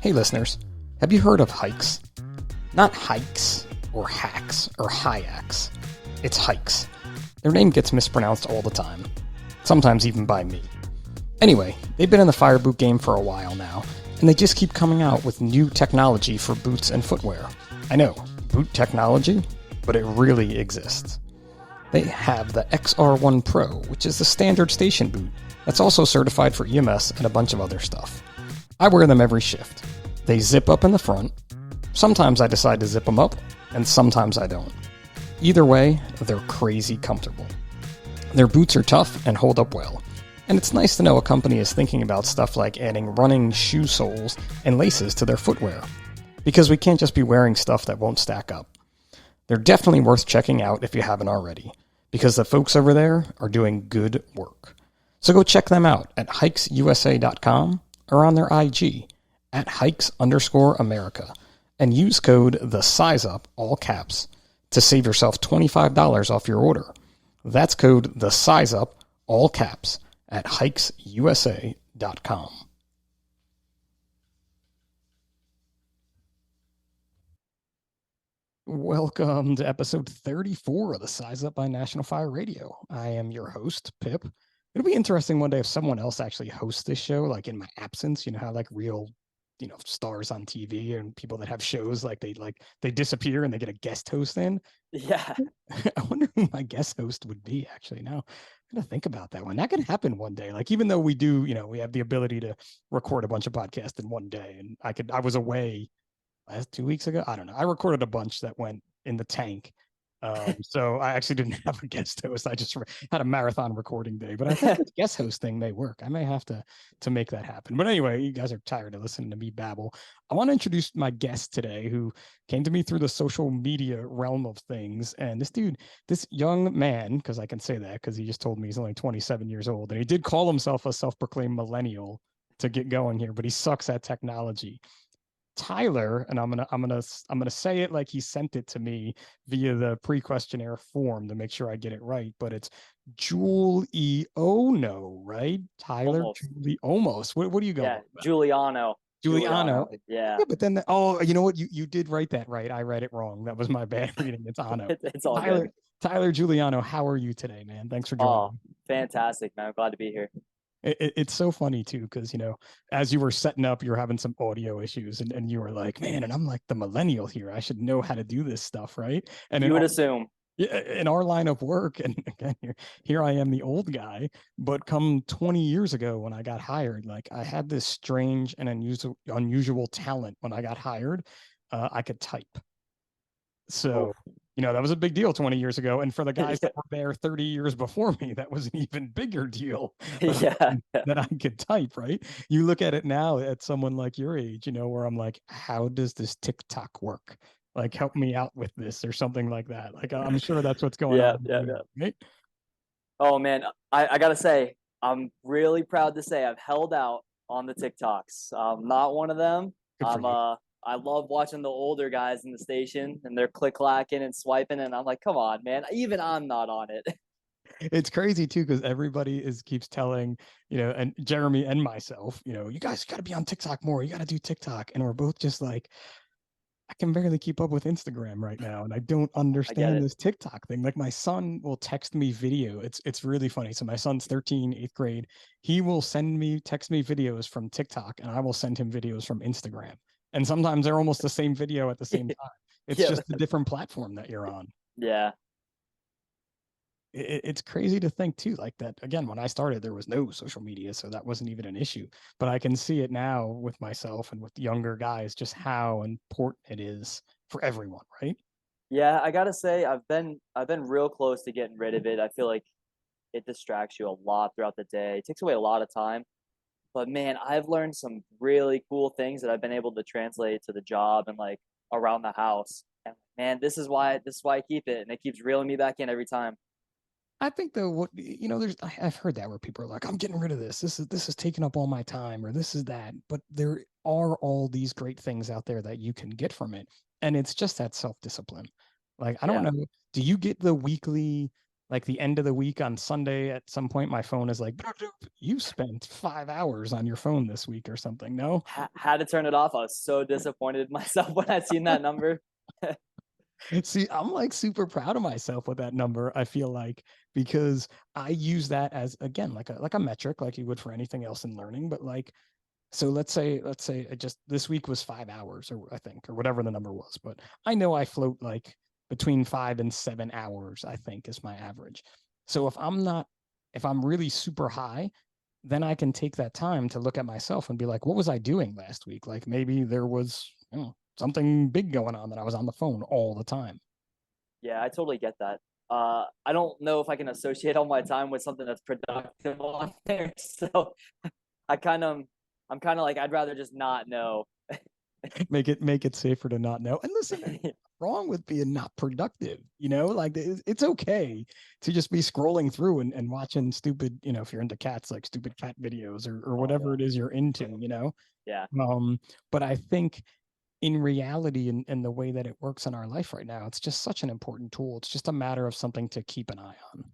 Hey listeners, have you heard of hikes? Not hikes or hacks or hyaks. It's hikes. Their name gets mispronounced all the time, sometimes even by me. Anyway, they've been in the fire boot game for a while now, and they just keep coming out with new technology for boots and footwear. I know, boot technology, but it really exists. They have the XR1 Pro, which is the standard station boot that's also certified for EMS and a bunch of other stuff. I wear them every shift. They zip up in the front. Sometimes I decide to zip them up, and sometimes I don't. Either way, they're crazy comfortable. Their boots are tough and hold up well. And it's nice to know a company is thinking about stuff like adding running shoe soles and laces to their footwear. Because we can't just be wearing stuff that won't stack up. They're definitely worth checking out if you haven't already, because the folks over there are doing good work. So go check them out at hikesusa.com or on their IG at hikes_America and use code THESIZEUP, all caps, to save yourself $25 off your order. That's code THESIZEUP, all caps, at hikesusa.com. Welcome to episode 34 of the Size Up by National Fire Radio. I am your host, Pip. It'll be interesting one day if someone else actually hosts this show, like in my absence. You know how like real, stars on TV and people that have shows they disappear and they get a guest host in. Yeah. I wonder who my guest host would be actually. Now I'm gonna think about that one. That could happen one day. Like even though we do, we have the ability to record a bunch of podcasts in one day, and I was away last 2 weeks ago. I don't know. I recorded a bunch that went in the tank. So I actually didn't have a guest host. I just had a marathon recording day, but I think this guest host thing may work. I may have to make that happen. But anyway, you guys are tired of listening to me babble. I want to introduce my guest today who came to me through the social media realm of things. And this young man, because I can say that because he just told me he's only 27 years old, and he did call himself a self-proclaimed millennial to get going here, but he sucks at technology. Tyler, and I'm gonna say it like he sent it to me via the pre-questionnaire form to make sure I get it right, but it's Giuliano, right? Tyler, Almost. almost. What are you going Yeah. with? Giuliano. Giuliano. Yeah. Yeah, but then oh, you know what? You did write that right. I read it wrong. That was my bad reading. It's Ano. It's all good. Tyler Giuliano, how are you today, man? Thanks for Oh, joining. fantastic, man. I'm glad to be here. It's so funny too, because as you were setting up, you're having some audio issues, and you were like, man, and I'm like the millennial here. I should know how to do this stuff, right? And You would assume. in our line of work, and again, here I am, the old guy, but come 20 years ago when I got hired, like I had this strange and unusual talent when I got hired. I could type. Oh, So, that was a big deal 20 years ago. And for the guys yeah. that were there 30 years before me, that was an even bigger deal that Yeah. that I could type, right? You look at it now at someone like your age, where I'm like, how does this TikTok work? Like, help me out with this or something like that. Like, I'm sure that's what's going Yeah. on, Yeah. Yeah. right? Oh man, I gotta say, I'm really proud to say I've held out on the TikToks. I'm not one of them. Good for you. I love watching the older guys in the station and they're click clacking and swiping, and I'm like, come on, man. Even I'm not on it. It's crazy too, because everybody keeps telling, and Jeremy and myself, you guys got to be on TikTok more. You got to do TikTok. And we're both just like, I can barely keep up with Instagram right now, and I don't I get understand it. this TikTok thing. Like my son will text me video. It's really funny. So my son's 13, eighth grade. He will text me videos from TikTok, and I will send him videos from Instagram. And sometimes they're almost the same video at the same time. It's Yeah. just a different platform that you're on. Yeah. It's crazy to think too, like that again, when I started there was no social media, so that wasn't even an issue, but I can see it now with myself and with younger guys just how important it is for everyone, right? Yeah, I gotta say, I've been real close to getting rid of it. I feel like it distracts you a lot throughout the day. It takes away a lot of time. But man, I've learned some really cool things that I've been able to translate to the job and like around the house. And man, this is why I keep it, and it keeps reeling me back in every time. I think though, what I've heard that where people are like, I'm getting rid of this, this is taking up all my time, or this is that, but there are all these great things out there that you can get from it, and it's just that self-discipline. Like I don't Yeah. know, do you get the weekly like the end of the week on Sunday at some point, my phone is like, you spent 5 hours on your phone this week or something. No? Had to turn it off. I was so disappointed in myself when I seen that number. See, I'm like super proud of myself with that number, I feel like, because I use that as again like a metric like you would for anything else in learning. But like, so let's say it just this week was 5 hours, or I think, or whatever the number was, but I know I float like between 5 and 7 hours, I think is my average. So if I'm really super high, then I can take that time to look at myself and be like, what was I doing last week? Like maybe there was, something big going on that I was on the phone all the time. Yeah, I totally get that. I don't know if I can associate all my time with something that's productive on there. So I kind of, I'm kind of like, I'd rather just not know. Make it safer to not know. And listen, there's wrong with being not productive, like it's okay to just be scrolling through and watching stupid, if you're into cats, like stupid cat videos or Oh whatever yeah, it is you're into. yeah, But I think in reality and the way that it works in our life right now, it's just such an important tool. It's just a matter of something to keep an eye on.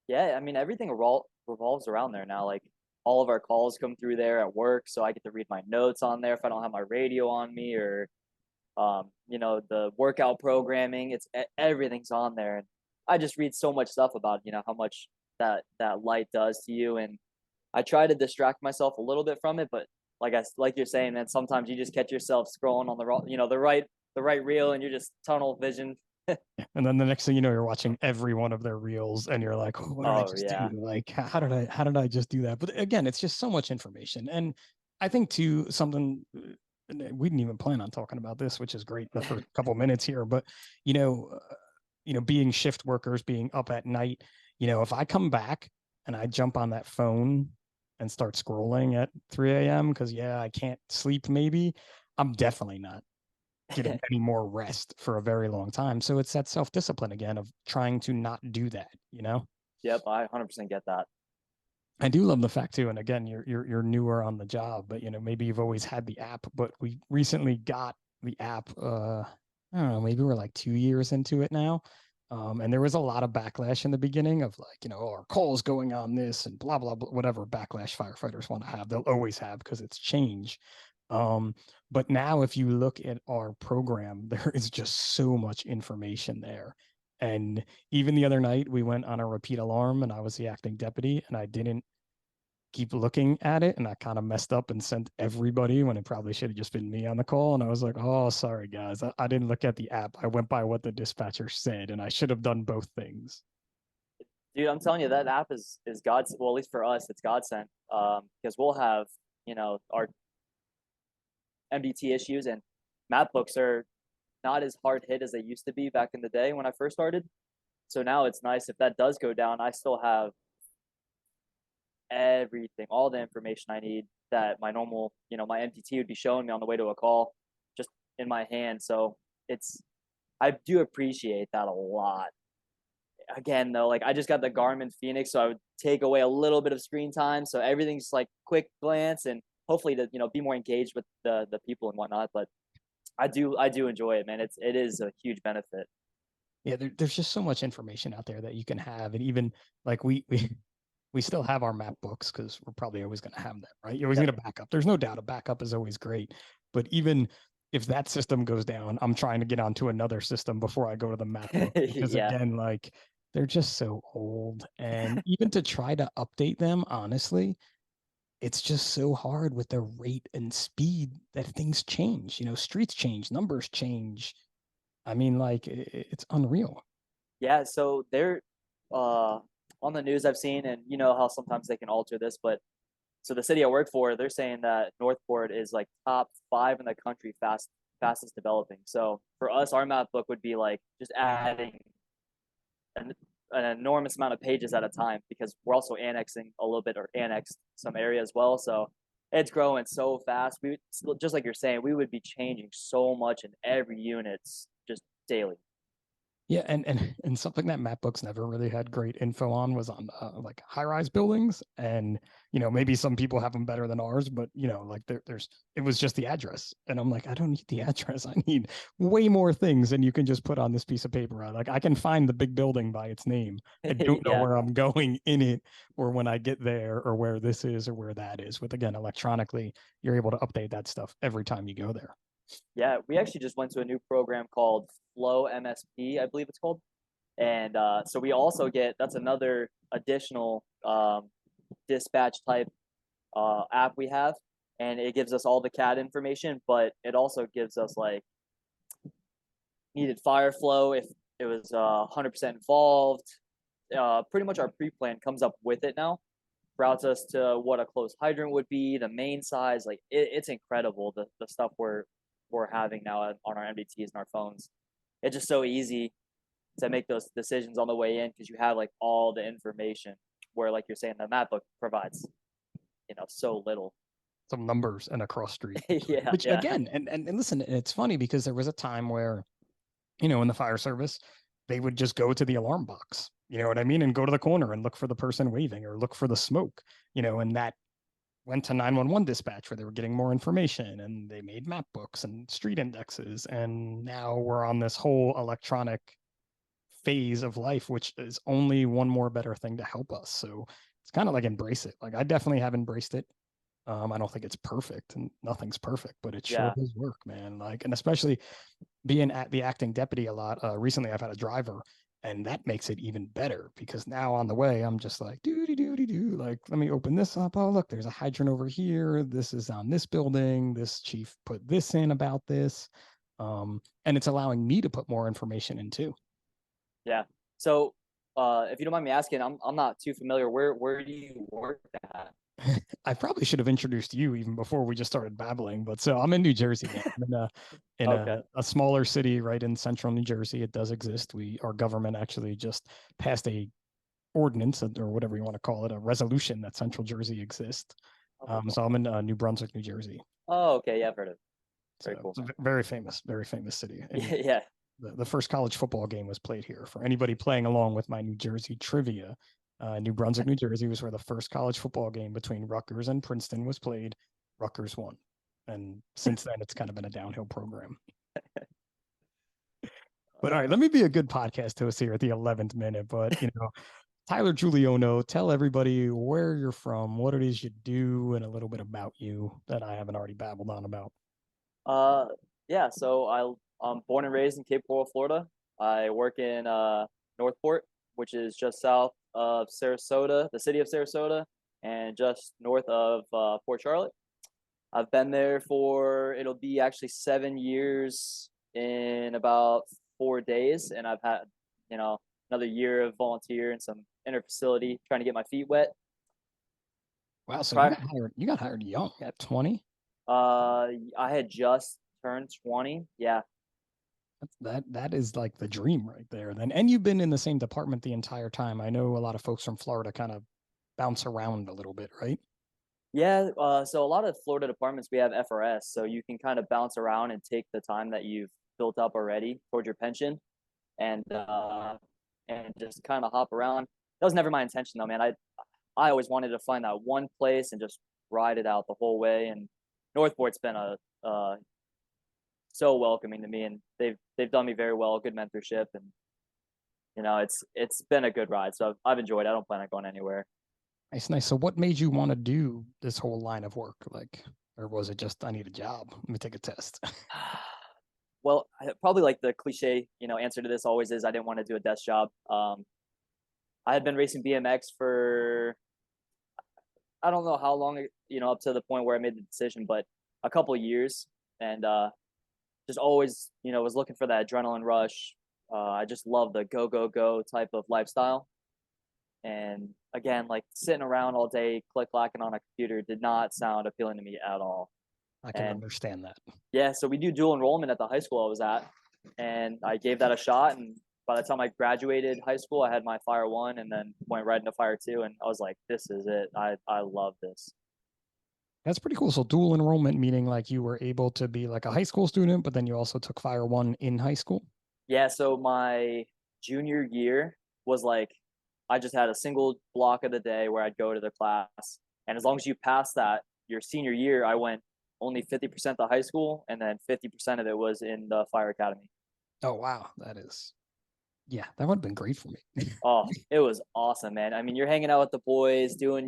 yeah. I mean, everything revolves around there now. Like all of our calls come through there at work, so I get to read my notes on there if I don't have my radio on me, or the workout programming. Everything's on there, and I just read so much stuff about how much that light does to you, and I try to distract myself a little bit from it, but like you're saying, man, sometimes you just catch yourself scrolling on the wrong, the right reel, and you're just tunnel vision. And then the next thing you know, you're watching every one of their reels and you're like, oh, what did I Oh just do? yeah, Like, how did I just do that? But again, it's just so much information. And I think too, something we didn't even plan on talking about this, which is great the first couple minutes here, but you know, being shift workers, being up at night, if I come back and I jump on that phone and start scrolling at 3 a.m. because yeah, I can't sleep maybe, I'm definitely not getting any more rest for a very long time. So it's that self-discipline again of trying to not do that. yep, I 100% get that. I do love the fact too, and again, you're newer on the job, but maybe you've always had the app, but we recently got the app. I don't know, maybe we're like 2 years into it now. And there was a lot of backlash in the beginning of like, our calls going on this and blah blah blah, whatever backlash firefighters want to have, they'll always have because it's change. But now if you look at our program, there is just so much information there. And even the other night, we went on a repeat alarm and I was the acting deputy and I didn't keep looking at it. And I kind of messed up and sent everybody when it probably should have just been me on the call. And I was like, oh, sorry, guys. I didn't look at the app. I went by what the dispatcher said and I should have done both things. Dude, I'm telling you, that app is God's. Well, at least for us, it's God sent. Because we'll have our MDT issues, and map books are not as hard hit as they used to be back in the day when I first started. So now it's nice if that does go down, I still have everything, all the information I need that my normal, my MTT would be showing me on the way to a call, just in my hand. So it's, I do appreciate that a lot. Again, though, like I just got the Garmin Phoenix, so I would take away a little bit of screen time. So everything's like quick glance and hopefully to, be more engaged with the people and whatnot. But I do enjoy it, man. It is a huge benefit. Yeah, there's just so much information out there that you can have. And even like we still have our map books because we're probably always going to have them, right? You always need Yep. a backup. There's no doubt a backup is always great. But even if that system goes down, I'm trying to get onto another system before I go to the map book because Yeah. again, like they're just so old. And even to try to update them, honestly, it's just so hard with the rate and speed that things change. Streets change, numbers change. I mean, like it's unreal. Yeah, so they're uh on the news I've seen, and you know how sometimes they can alter this, but so the city I work for, they're saying that Northport is like top five in the country fastest developing. So for us, our map book would be like just adding an, an enormous amount of pages at a time because we're also annexing a little bit or annexed some area as well. So it's growing so fast. We just like you're saying, we would be changing so much in every unit just daily. Yeah, and something that map books never really had great info on was on like high-rise buildings, and maybe some people have them better than ours, but like there's it was just the address, and I'm like, I don't need the address, I need way more things than you can just put on this piece of paper. Like I can find the big building by its name. I don't know Yeah, where I'm going in it, or when I get there, or where this is, or where that is. With again, electronically, you're able to update that stuff every time you go there. yeah. We actually just went to a new program called Flow MSP, I believe it's called. And so we also get that's another additional dispatch type app we have, and it gives us all the CAD information, but it also gives us like needed fire flow if it was 100% involved. Pretty much our pre-plan comes up with it now, routes us to what a closed hydrant would be, the main size. Like it's incredible the stuff we're having now on our MDTs and our phones. It's just so easy to make those decisions on the way in because you have like all the information. Where like you're saying, the map book provides so little. Some numbers and a cross street, Yeah, which yeah, again, and listen, it's funny because there was a time where in the fire service, they would just go to the alarm box, you know what I mean? And go to the corner and look for the person waving or look for the smoke, and that went to 911 dispatch where they were getting more information and they made map books and street indexes. And now we're on this whole electronic phase of life, which is only one more better thing to help us. So it's kind of like embrace it. Like I definitely have embraced it. I don't think it's perfect and nothing's perfect, but it sure yeah, does work, man. Like, and especially being at the acting deputy a lot. Recently, I've had a driver, and that makes it even better because now on the way, I'm just like, doody doody doo. Like, let me open this up. Oh, look, there's a hydrant over here. This is on this building. This chief put this in about this. And it's allowing me to put more information in too. yeah. So, if you don't mind me asking, I'm not too familiar. Where do you work at? I probably should have introduced you even before we just started babbling, but so I'm in New Jersey, man. I'm in in Okay. a smaller city right in central New Jersey. It does exist. Our government actually just passed a ordinance or whatever you want to call it, a resolution that Central Jersey exists. Oh, So I'm in New Brunswick, New Jersey. oh, okay. Yeah, I've heard of it. Very So cool. it's a very famous city. And Yeah, yeah. the first college football game was played here. For anybody playing along with my New Jersey trivia, New Brunswick, New Jersey was where the first college football game between Rutgers and Princeton was played. Rutgers won. And since then, it's kind of been a downhill program. But all right, let me be a good podcast host here at the 11th minute. But, Tyler Giuliano, tell everybody where you're from, what it is you do, and a little bit about you that I haven't already babbled on about. Uh, yeah. So I'm born and raised in Cape Coral, Florida. I work in Northport, which is just south of Sarasota, the city of Sarasota, and just north of Port Charlotte. I've been there for it'll be actually 7 years in about 4 days, and I've had another year of volunteer and some interfacility trying to get my feet wet. Wow, so you Prior, got hired. You got hired young at 20. I had just turned 20. Yeah, That is like the dream right there. Then, and you've been in the same department the entire time. I know a lot of folks from Florida kind of bounce around a little bit, right? yeah. So a lot of Florida departments we have FRS, so you can kind of bounce around and take the time that you've built up already toward your pension, and just kind of hop around. That was never my intention though, man. I always wanted to find that one place and just ride it out the whole way. And Northport's been a so welcoming to me, and they've done me very well, good mentorship, and it's been a good ride. So I've enjoyed it. I don't plan on going anywhere. Nice, nice. So, what made you want to do this whole line of work? Like, or was it just I need a job? Let me take a test. Well, probably like the cliche, answer to this always is I didn't want to do a desk job. I had been racing BMX for I don't know how long, up to the point where I made the decision, but a couple of years, and just always, was looking for that adrenaline rush. I just love the go go go type of lifestyle. And again, like sitting around all day, click clacking on a computer did not sound appealing to me at all. I can And understand that. yeah, so we do dual enrollment at the high school I was at, and I gave that a shot. And by the time I graduated high school, I had my Fire One, and then went right into Fire Two, and I was like, "This is it. I love this." That's pretty cool. So, dual enrollment meaning like you were able to be like a high school student, but then you also took Fire One in high school. Yeah, so my junior year was like I just had a single block of the day where I'd go to the class, and as long as you pass that, your senior year, I went only 50% to high school, and then 50% of it was in the fire academy. Oh wow, that is yeah, that would have been great for me. Oh, it was awesome, man. I mean, you're hanging out with the boys, doing,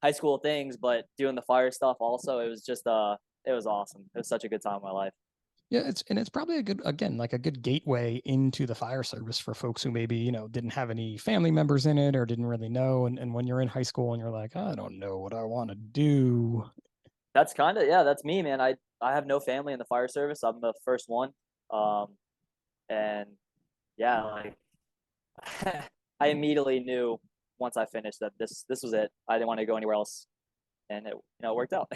high school things, but doing the fire stuff also. It was just it was awesome. It was such a good time in my life. Yeah, it's probably a good again, like a good gateway into the fire service for folks who maybe, didn't have any family members in it or didn't really know. And when you're in high school and you're like, I don't know what I want to do. That's kind of, yeah, that's me, man. I have no family in the fire service. I'm the first one. Um and yeah, like I immediately knew once I finished that this was it. I didn't want to go anywhere else, and it worked out.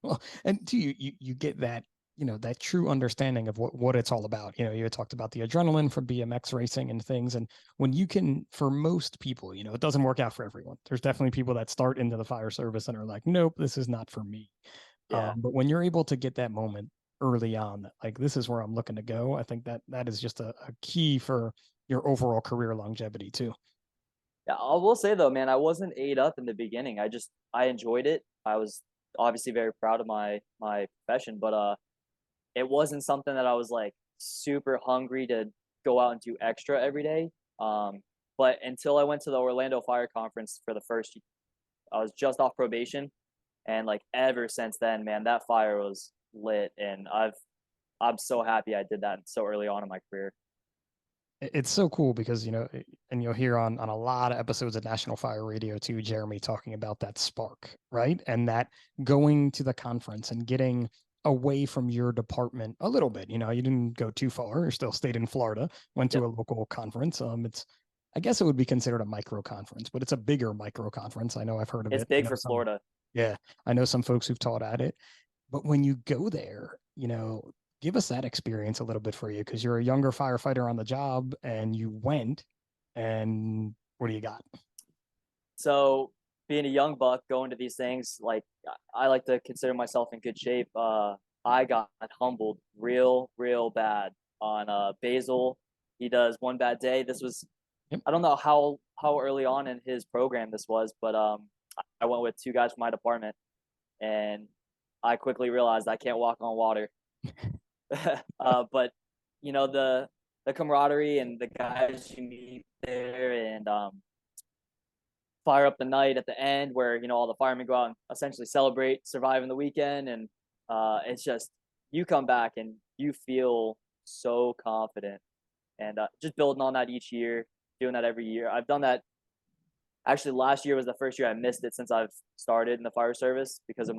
Well, and do you get that, that true understanding of what it's all about. You had talked about the adrenaline from BMX racing and things. And when you can, for most people, it doesn't work out for everyone. There's definitely people that start into the fire service and are like, nope, this is not for me. Yeah. But when you're able to get that moment early on, that like this is where I'm looking to go, I think that is just a key for your overall career longevity too. Yeah, I will say though, man, I wasn't ate up in the beginning. I enjoyed it. I was obviously very proud of my profession, but it wasn't something that I was like super hungry to go out and do extra every day. Um, but until I went to the Orlando Fire Conference for the first, I was just off probation, and like ever since then, man, that fire was lit, and I'm so happy I did that so early on in my career. It's so cool because and you'll hear on a lot of episodes of National Fire Radio too, Jeremy talking about that spark, right? And that going to the conference and getting away from your department a little bit. You didn't go too far, you still stayed in Florida, went to Yep, a local conference. It's I guess it would be considered a micro conference, but it's a bigger micro conference. I know I've heard of it's it. I big know for some, Florida. yeah, I know some folks who've taught at it. But when you go there, give us that experience a little bit for you because you're a younger firefighter on the job and you went and what do you got? So being a young buck going to these things, like I like to consider myself in good shape. I got humbled real bad on Basil. He does one bad day. This was Yep. I don't know how early on in his program this was, but I went with two guys from my department, and I quickly realized I can't walk on water. But the camaraderie and the guys you meet there, and fire up the night at the end where all the firemen go out and essentially celebrate surviving the weekend, and it's just you come back and you feel so confident, and just building on that each year, doing that every year. I've done that. Actually, last year was the first year I missed it since I've started in the fire service because of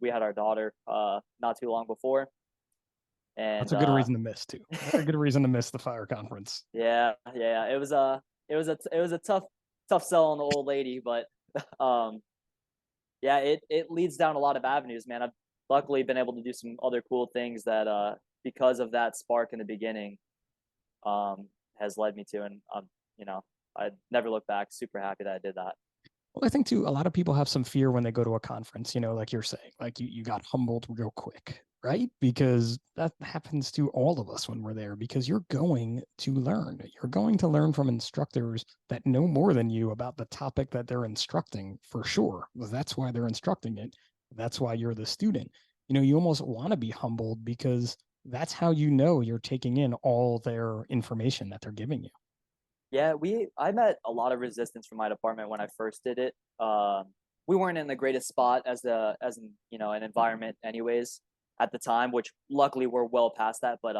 we had our daughter not too long before, That's and a good reason to miss too. Very good reason to miss the fire conference. yeah, it was a tough sell on the old lady, but um yeah, it leads down a lot of avenues, man. I've luckily been able to do some other cool things that because of that spark in the beginning has led me to, and you know I never look back. Super happy that I did that. Well, I think too, a lot of people have some fear when they go to a conference, like you're saying, like you got humbled real quick, right? Because that happens to all of us when we're there, because you're going to learn. You're going to learn from instructors that know more than you about the topic that they're instructing for sure. That's why they're instructing it. That's why you're the student. You almost want to be humbled because that's how you're taking in all their information that they're giving you. Yeah, I met a lot of resistance from my department when I first did it. We weren't in the greatest spot as an an environment anyways at the time, which luckily we're well past that. But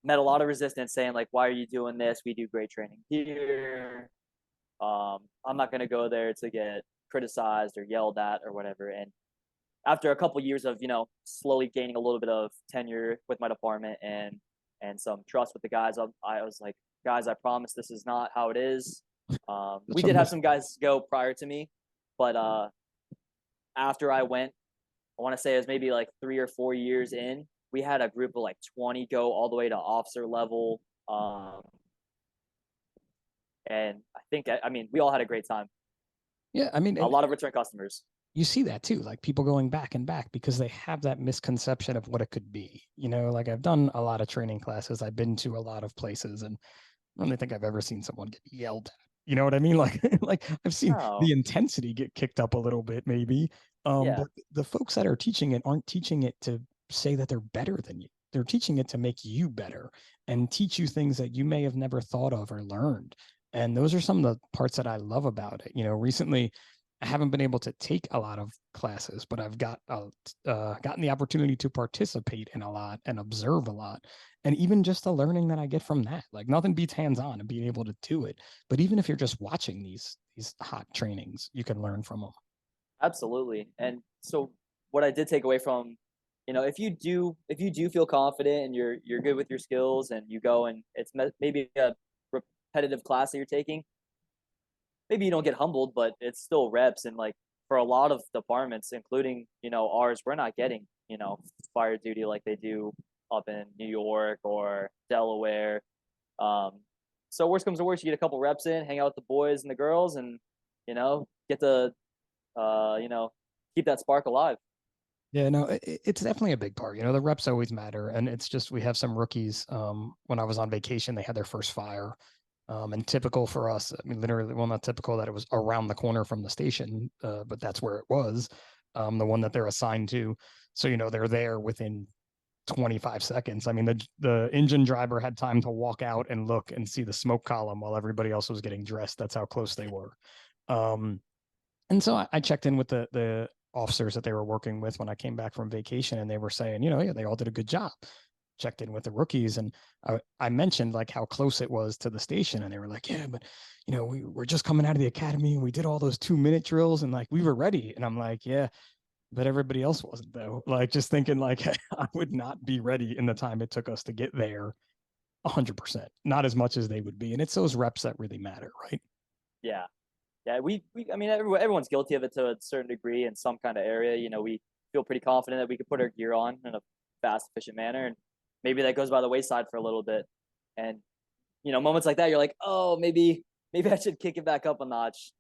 met a lot of resistance saying like, "Why are you doing this? We do great training here. I'm not gonna go there to get criticized or yelled at or whatever." And after a couple of years of slowly gaining a little bit of tenure with my department and some trust with the guys, I was like, guys, I promise this is not how it is. We That's what did have most some guys go prior to me, but after I went, I want to say it was maybe like 3 or 4 years in, we had a group of like 20 go all the way to officer level. And I think, I mean, we all had a great time. yeah, I mean, A and lot of return customers. you see that too, like people going back and back because they have that misconception of what it could be. Like I've done a lot of training classes, I've been to a lot of places, and I don't think I've ever seen someone get yelled at. You know what I mean? Like I've seen the Oh, intensity get kicked up a little bit, maybe. yeah, But the folks that are teaching it aren't teaching it to say that they're better than you. They're teaching it to make you better and teach you things that you may have never thought of or learned. And those are some of the parts that I love about it. Recently I haven't been able to take a lot of classes, but I've gotten the opportunity to participate in a lot and observe a lot. And even just the learning that I get from that, like nothing beats hands-on and being able to do it. But even if you're just watching these hot trainings, you can learn from them. absolutely. And so what I did take away from, if you do feel confident and you're good with your skills and you go and it's maybe a repetitive class that you're taking, maybe you don't get humbled, but it's still reps. And like for a lot of departments, including, ours, we're not getting, fire duty like they do up in New York or Delaware. Um, so worst comes to worst, you get a couple reps in, hang out with the boys and the girls, and get to uh, you know, keep that spark alive. Yeah, no, it's definitely a big part. The reps always matter, and it's just we have some rookies. When I was on vacation, they had their first fire, and typical for us. I mean, literally, well, not typical that it was around the corner from the station, but that's where it was, the one that they're assigned to. So they're there within 25 seconds. I mean, the engine driver had time to walk out and look and see the smoke column while everybody else was getting dressed. That's how close they were. Um, and so I checked in with the officers that they were working with when I came back from vacation, and they were saying, yeah, they all did a good job. Checked in with the rookies, and I mentioned like how close it was to the station, and they were like, yeah, but we were just coming out of the academy, and we did all those 2-minute drills, and like we were ready. And I'm like, yeah, but everybody else wasn't though. Like just thinking like I would not be ready in the time it took us to get there 100%, not as much as they would be. And it's those reps that really matter, right? Yeah, yeah. I mean, everyone's guilty of it to a certain degree in some kind of area. We feel pretty confident that we could put our gear on in a fast, efficient manner, and maybe that goes by the wayside for a little bit. And moments like that, you're like, oh, maybe I should kick it back up a notch.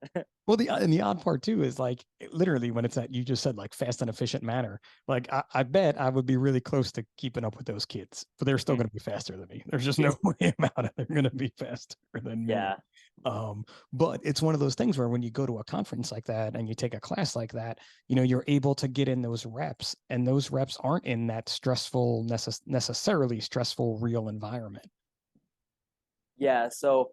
Well, the odd part too is like literally when it's that you just said like fast and efficient manner. Like I bet I would be really close to keeping up with those kids, but they're still going to be faster than me. There's just no way about it. They're going to be faster than me. Yeah, But it's one of those things where when you go to a conference like that and you take a class like that, you're able to get in those reps, and those reps aren't in that necessarily stressful real environment. yeah. So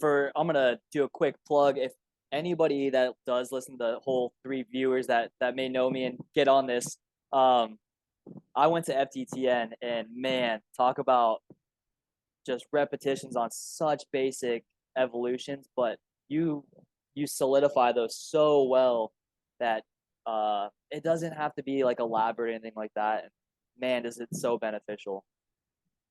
I'm gonna do a quick plug. If anybody that does listen to the whole three viewers that may know me and get on this, um, I went to FTTN, and man, talk about just repetitions on such basic evolutions, but you you solidify those so well that it doesn't have to be like elaborate or anything like that. And man, is it so beneficial.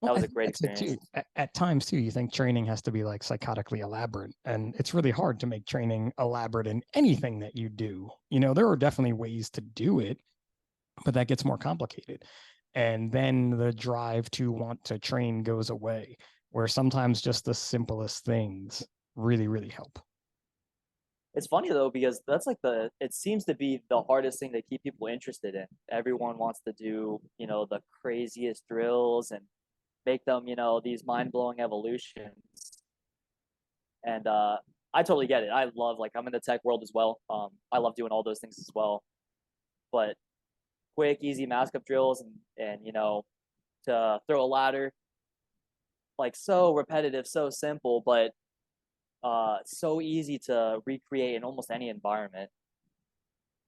Well, That I was a think great that's it experience. too. At times too, you think training has to be like psychotically elaborate, and it's really hard to make training elaborate in anything that you do. There are definitely ways to do it, but that gets more complicated. And then the drive to want to train goes away, where sometimes just the simplest things really, really help. It's funny though because that's like it seems to be the hardest thing to keep people interested in. Everyone wants to do, the craziest drills and make them, these mind-blowing evolutions. And I totally get it. I love like I'm in the tech world as well. I love doing all those things as well. But quick, easy mask up drills and to throw a ladder, like so repetitive, so simple, but so easy to recreate in almost any environment.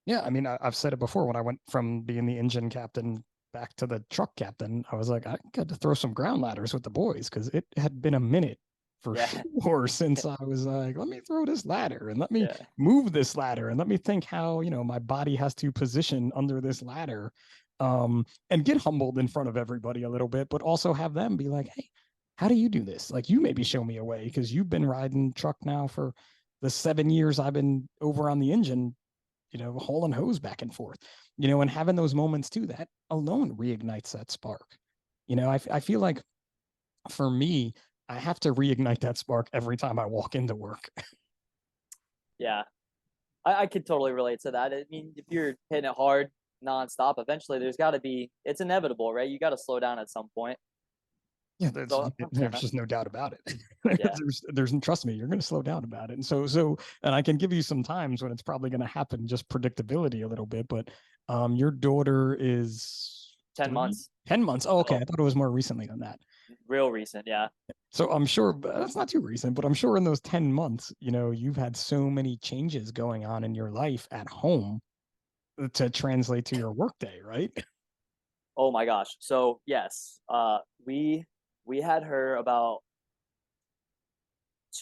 Yeah, I mean, I've said it before when I went from being the engine captain back to the truck captain, I was like, I got to throw some ground ladders with the boys because it had been a minute for Yeah, sure since I was like, let me throw this ladder and let me yeah. move this ladder and let me think how, my body has to position under this ladder. And get humbled in front of everybody a little bit, but also have them be like, hey, how do you do this? Like, you maybe show me a way because you've been riding truck now for the 7 years I've been over on the engine, hauling hose back and forth, and having those moments too, that alone reignites that spark. I feel like for me, I have to reignite that spark every time I walk into work. Yeah. I could totally relate to that. I mean, if you're hitting it hard nonstop, eventually there's got to be, it's inevitable, right? You got to slow down at some point. Yeah, So 100%, there's man. just no doubt about it. Yeah. Trust me, you're going to slow down about it. And and I can give you some times when it's probably going to happen, just predictability a little bit. But your daughter is 10 months. 10 months. Oh, okay. I So thought it was more recently than that. real recent. Yeah. So I'm sure that's not too recent, but I'm sure in those 10 months, you've had so many changes going on in your life at home to translate to your workday, right? Oh my gosh. So yes, we had her about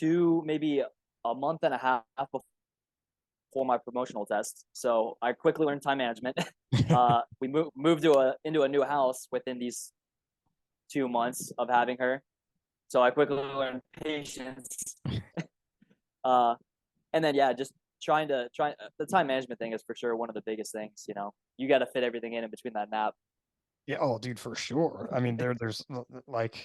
maybe a month and a half before my promotional test. So I quickly learned time management. We moved into a new house within these 2 months of having her. So I quickly learned patience. Uh, and then yeah, just try the time management thing is for sure one of the biggest things. You got to fit everything in between that nap. Yeah, oh, dude, for sure. I mean, there's like,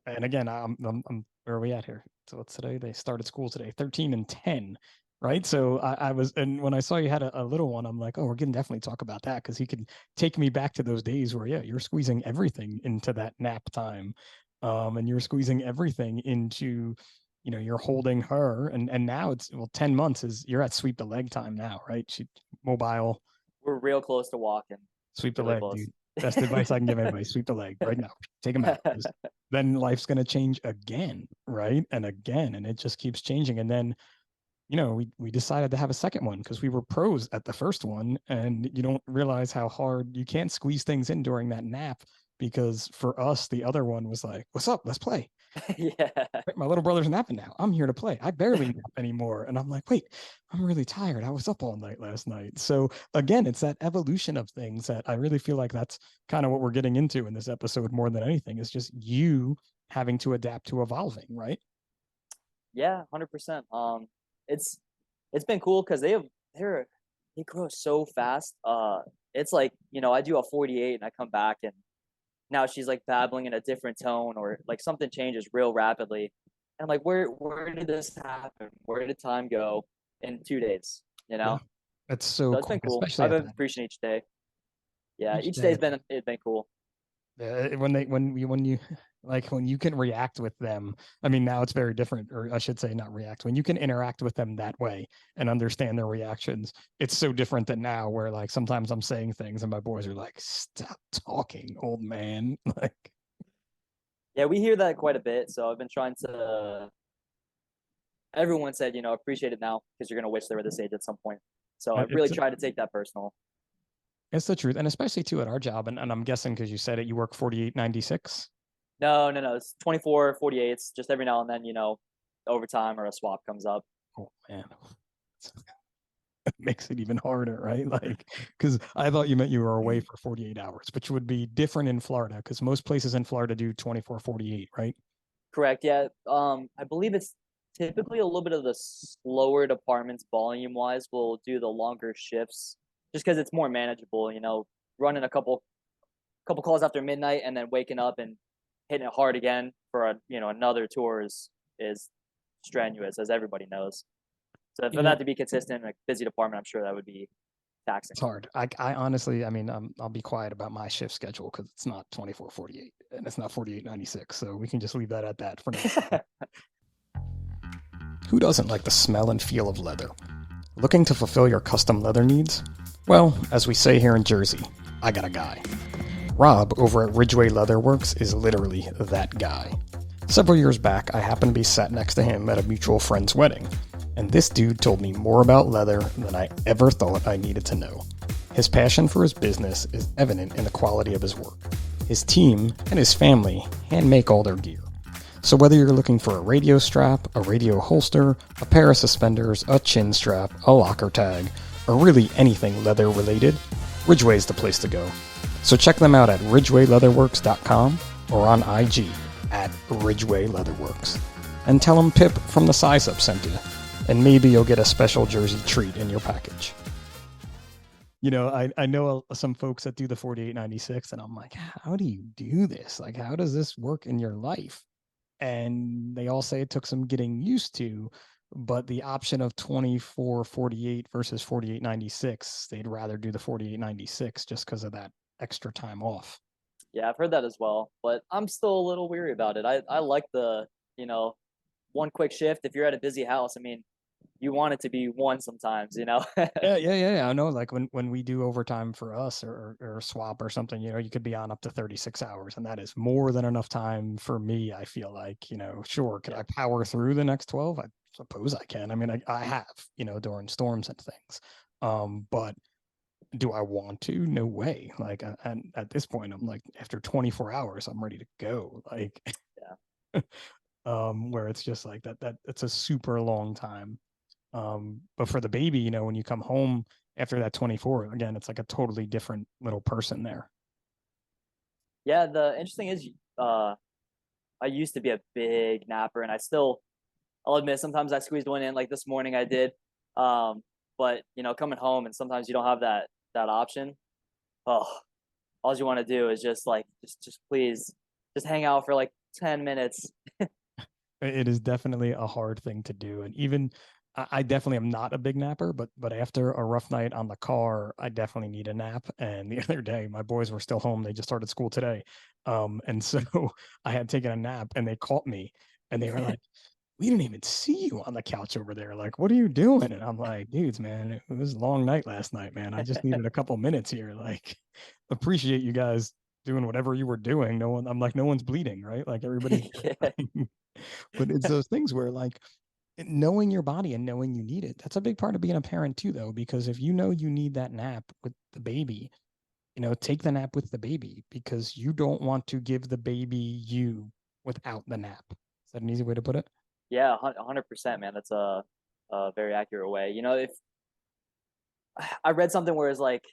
and again, where are we at here? So what's today? They started school today, 13 and 10, right? So I was, and when I saw you had a little one, I'm like, oh, we're gonna definitely talk about that because he could take me back to those days where, yeah, you're squeezing everything into that nap time, and you're squeezing everything into, you're holding her, and now it's, well, 10 months is you're at sweep the leg time now, right? She mobile. We're real close to walking, Sweep the really leg, close. dude. Best advice I can give anybody: sweep the leg right now. Take him out. Then life's gonna change again, right? And again, and it just keeps changing. And then, we decided to have a second one because we were pros at the first one, and you don't realize how hard you can't squeeze things in during that nap because for us, the other one was like, "What's up? Let's play." Yeah. Right, my little brother's napping now. I'm here to play. I barely nap anymore. And I'm like, wait, I'm really tired. I was up all night last night. So again, it's that evolution of things that I really feel like that's kind of what we're getting into in this episode more than anything. Is just you having to adapt to evolving, right? Yeah, 100%. It's been cool because they grow so fast. It's like, I do a 48 and I come back and now she's like babbling in a different tone or like something changes real rapidly. And I'm like, where did this happen? Where did time go in 2 days? You Yeah. know? That's so So it's quick, been cool. especially I've at been that appreciating each day. Yeah, each each day. day's been it's been cool. When you like when you can react with them. I mean, now it's very different, or I should say not react, when you can interact with them that way and understand their reactions. It's so different than now where like sometimes I'm saying things and my boys are like, stop talking, old man. Like, Yeah, we hear that quite a bit. So I've been trying to. Everyone said, appreciate it now because you're gonna wish they were this age at some point. So I really it's try to take that personal. it's the truth. And especially too at our job, and I'm guessing because you said it, you work 4896. No, no, no. It's 24, 48s. Just every now and then, overtime or a swap comes up. Oh man. It makes it even harder, right? Like, because I thought you meant you were away for 48 hours, but you would be different in Florida because most places in Florida do 24, 48, right? Correct. Yeah. I believe it's typically a little bit of the slower departments volume wise will do the longer shifts just because it's more manageable, running a couple calls after midnight and then waking up and hitting it hard again for another tour is strenuous, as everybody knows. So You for know, that to be consistent in a busy department, I'm sure that would be taxing. it's hard. I honestly, I mean, I'll be quiet about my shift schedule because it's not 24, 48 and it's not 4896. So we can just leave that at that for now. Who doesn't like the smell and feel of leather? Looking to fulfill your custom leather needs? Well, as we say here in Jersey, I got a guy. Rob over at Ridgeway Leatherworks is literally that guy. Several years back, I happened to be sat next to him at a mutual friend's wedding, and this dude told me more about leather than I ever thought I needed to know. His passion for his business is evident in the quality of his work. His team and his family hand make all their gear. So whether you're looking for a radio strap, a radio holster, a pair of suspenders, a chin strap, a locker tag, or really anything leather related, Ridgeway is the place to go. So check them out at ridgewayleatherworks.com or on IG at Ridgeway Leatherworks. And tell them Pip from the Size Up sent you, and maybe you'll get a special Jersey treat in your package. I know some folks that do the 4896, and I'm like, how do you do this? Like, how does this work in your life? And they all say it took some getting used to, but the option of 24/48 versus 48/96, they'd rather do the 48/96 just because of that extra time off. Yeah, I've heard that as well, but I'm still a little weary about it. I like the, you know, one quick shift. If you're at a busy house, I mean, you want it to be one sometimes, you know? Yeah. I know. Like when we do overtime for us or swap or something, you could be on up to 36 hours, and that is more than enough time for me. I feel like, sure, could Yeah. I power through the next 12? I suppose I can. I mean, I have, during storms and things. But do I want to? No way. Like, and at this point, I'm like, after 24 hours, I'm ready to go. Like, Yeah. where it's just like that it's a super long time. But for the baby, when you come home after that 24, again, it's like a totally different little person there. Yeah, the interesting is uh I used to be a big napper and I'll admit sometimes I squeezed one in like this morning I did. Um but coming home and sometimes you don't have that option. Oh, all you want to do is just like just please just hang out for like 10 minutes. It is definitely a hard thing to do. And even I definitely am not a big napper, but after a rough night on the car, I definitely need a nap. And the other day, my boys were still home. They just started school today. And so I had taken a nap and they caught me and they were like, we didn't even see you on the couch over there. Like, what are you doing? And I'm like, dudes, man, it was a long night last night, man. I just needed a couple minutes here. Like, appreciate you guys doing whatever you were doing. I'm like, no one's bleeding, right? Like everybody's Yeah. good. But it's those things where like knowing your body and knowing you need it. That's a big part of being a parent too, though, because if you know you need that nap with the baby, take the nap with the baby because you don't want to give the baby you without the nap. Is that an easy way to put it? Yeah, 100%, man. That's a very accurate way. If I read something where it's like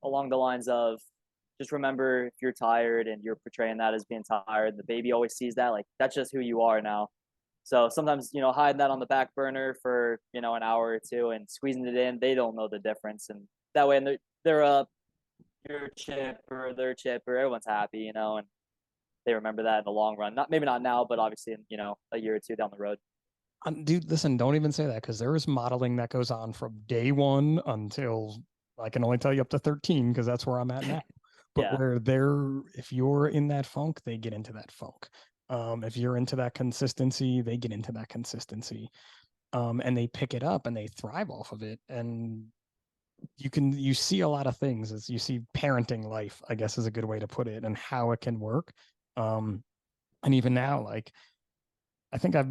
along the lines of just remember if you're tired and you're portraying that as being tired, the baby always sees that. Like that's just who you are now. So sometimes, hiding that on the back burner for, an hour or two and squeezing it in, they don't know the difference. And that way, and they're up, you're chipper, they're chipper, everyone's happy, and they remember that in the long run. Not maybe not now, but obviously in, a year or two down the road. Dude, listen, don't even say that because there is modeling that goes on from day one until I can only tell you up to 13 because that's where I'm at now. But Yeah. where they're, if you're in that funk, they get into that funk. If you're into that consistency, they get into that consistency. And they pick it up and they thrive off of it. And you see a lot of things as you see parenting life, I guess is a good way to put it, and how it can work. Um, and even now, like I think I've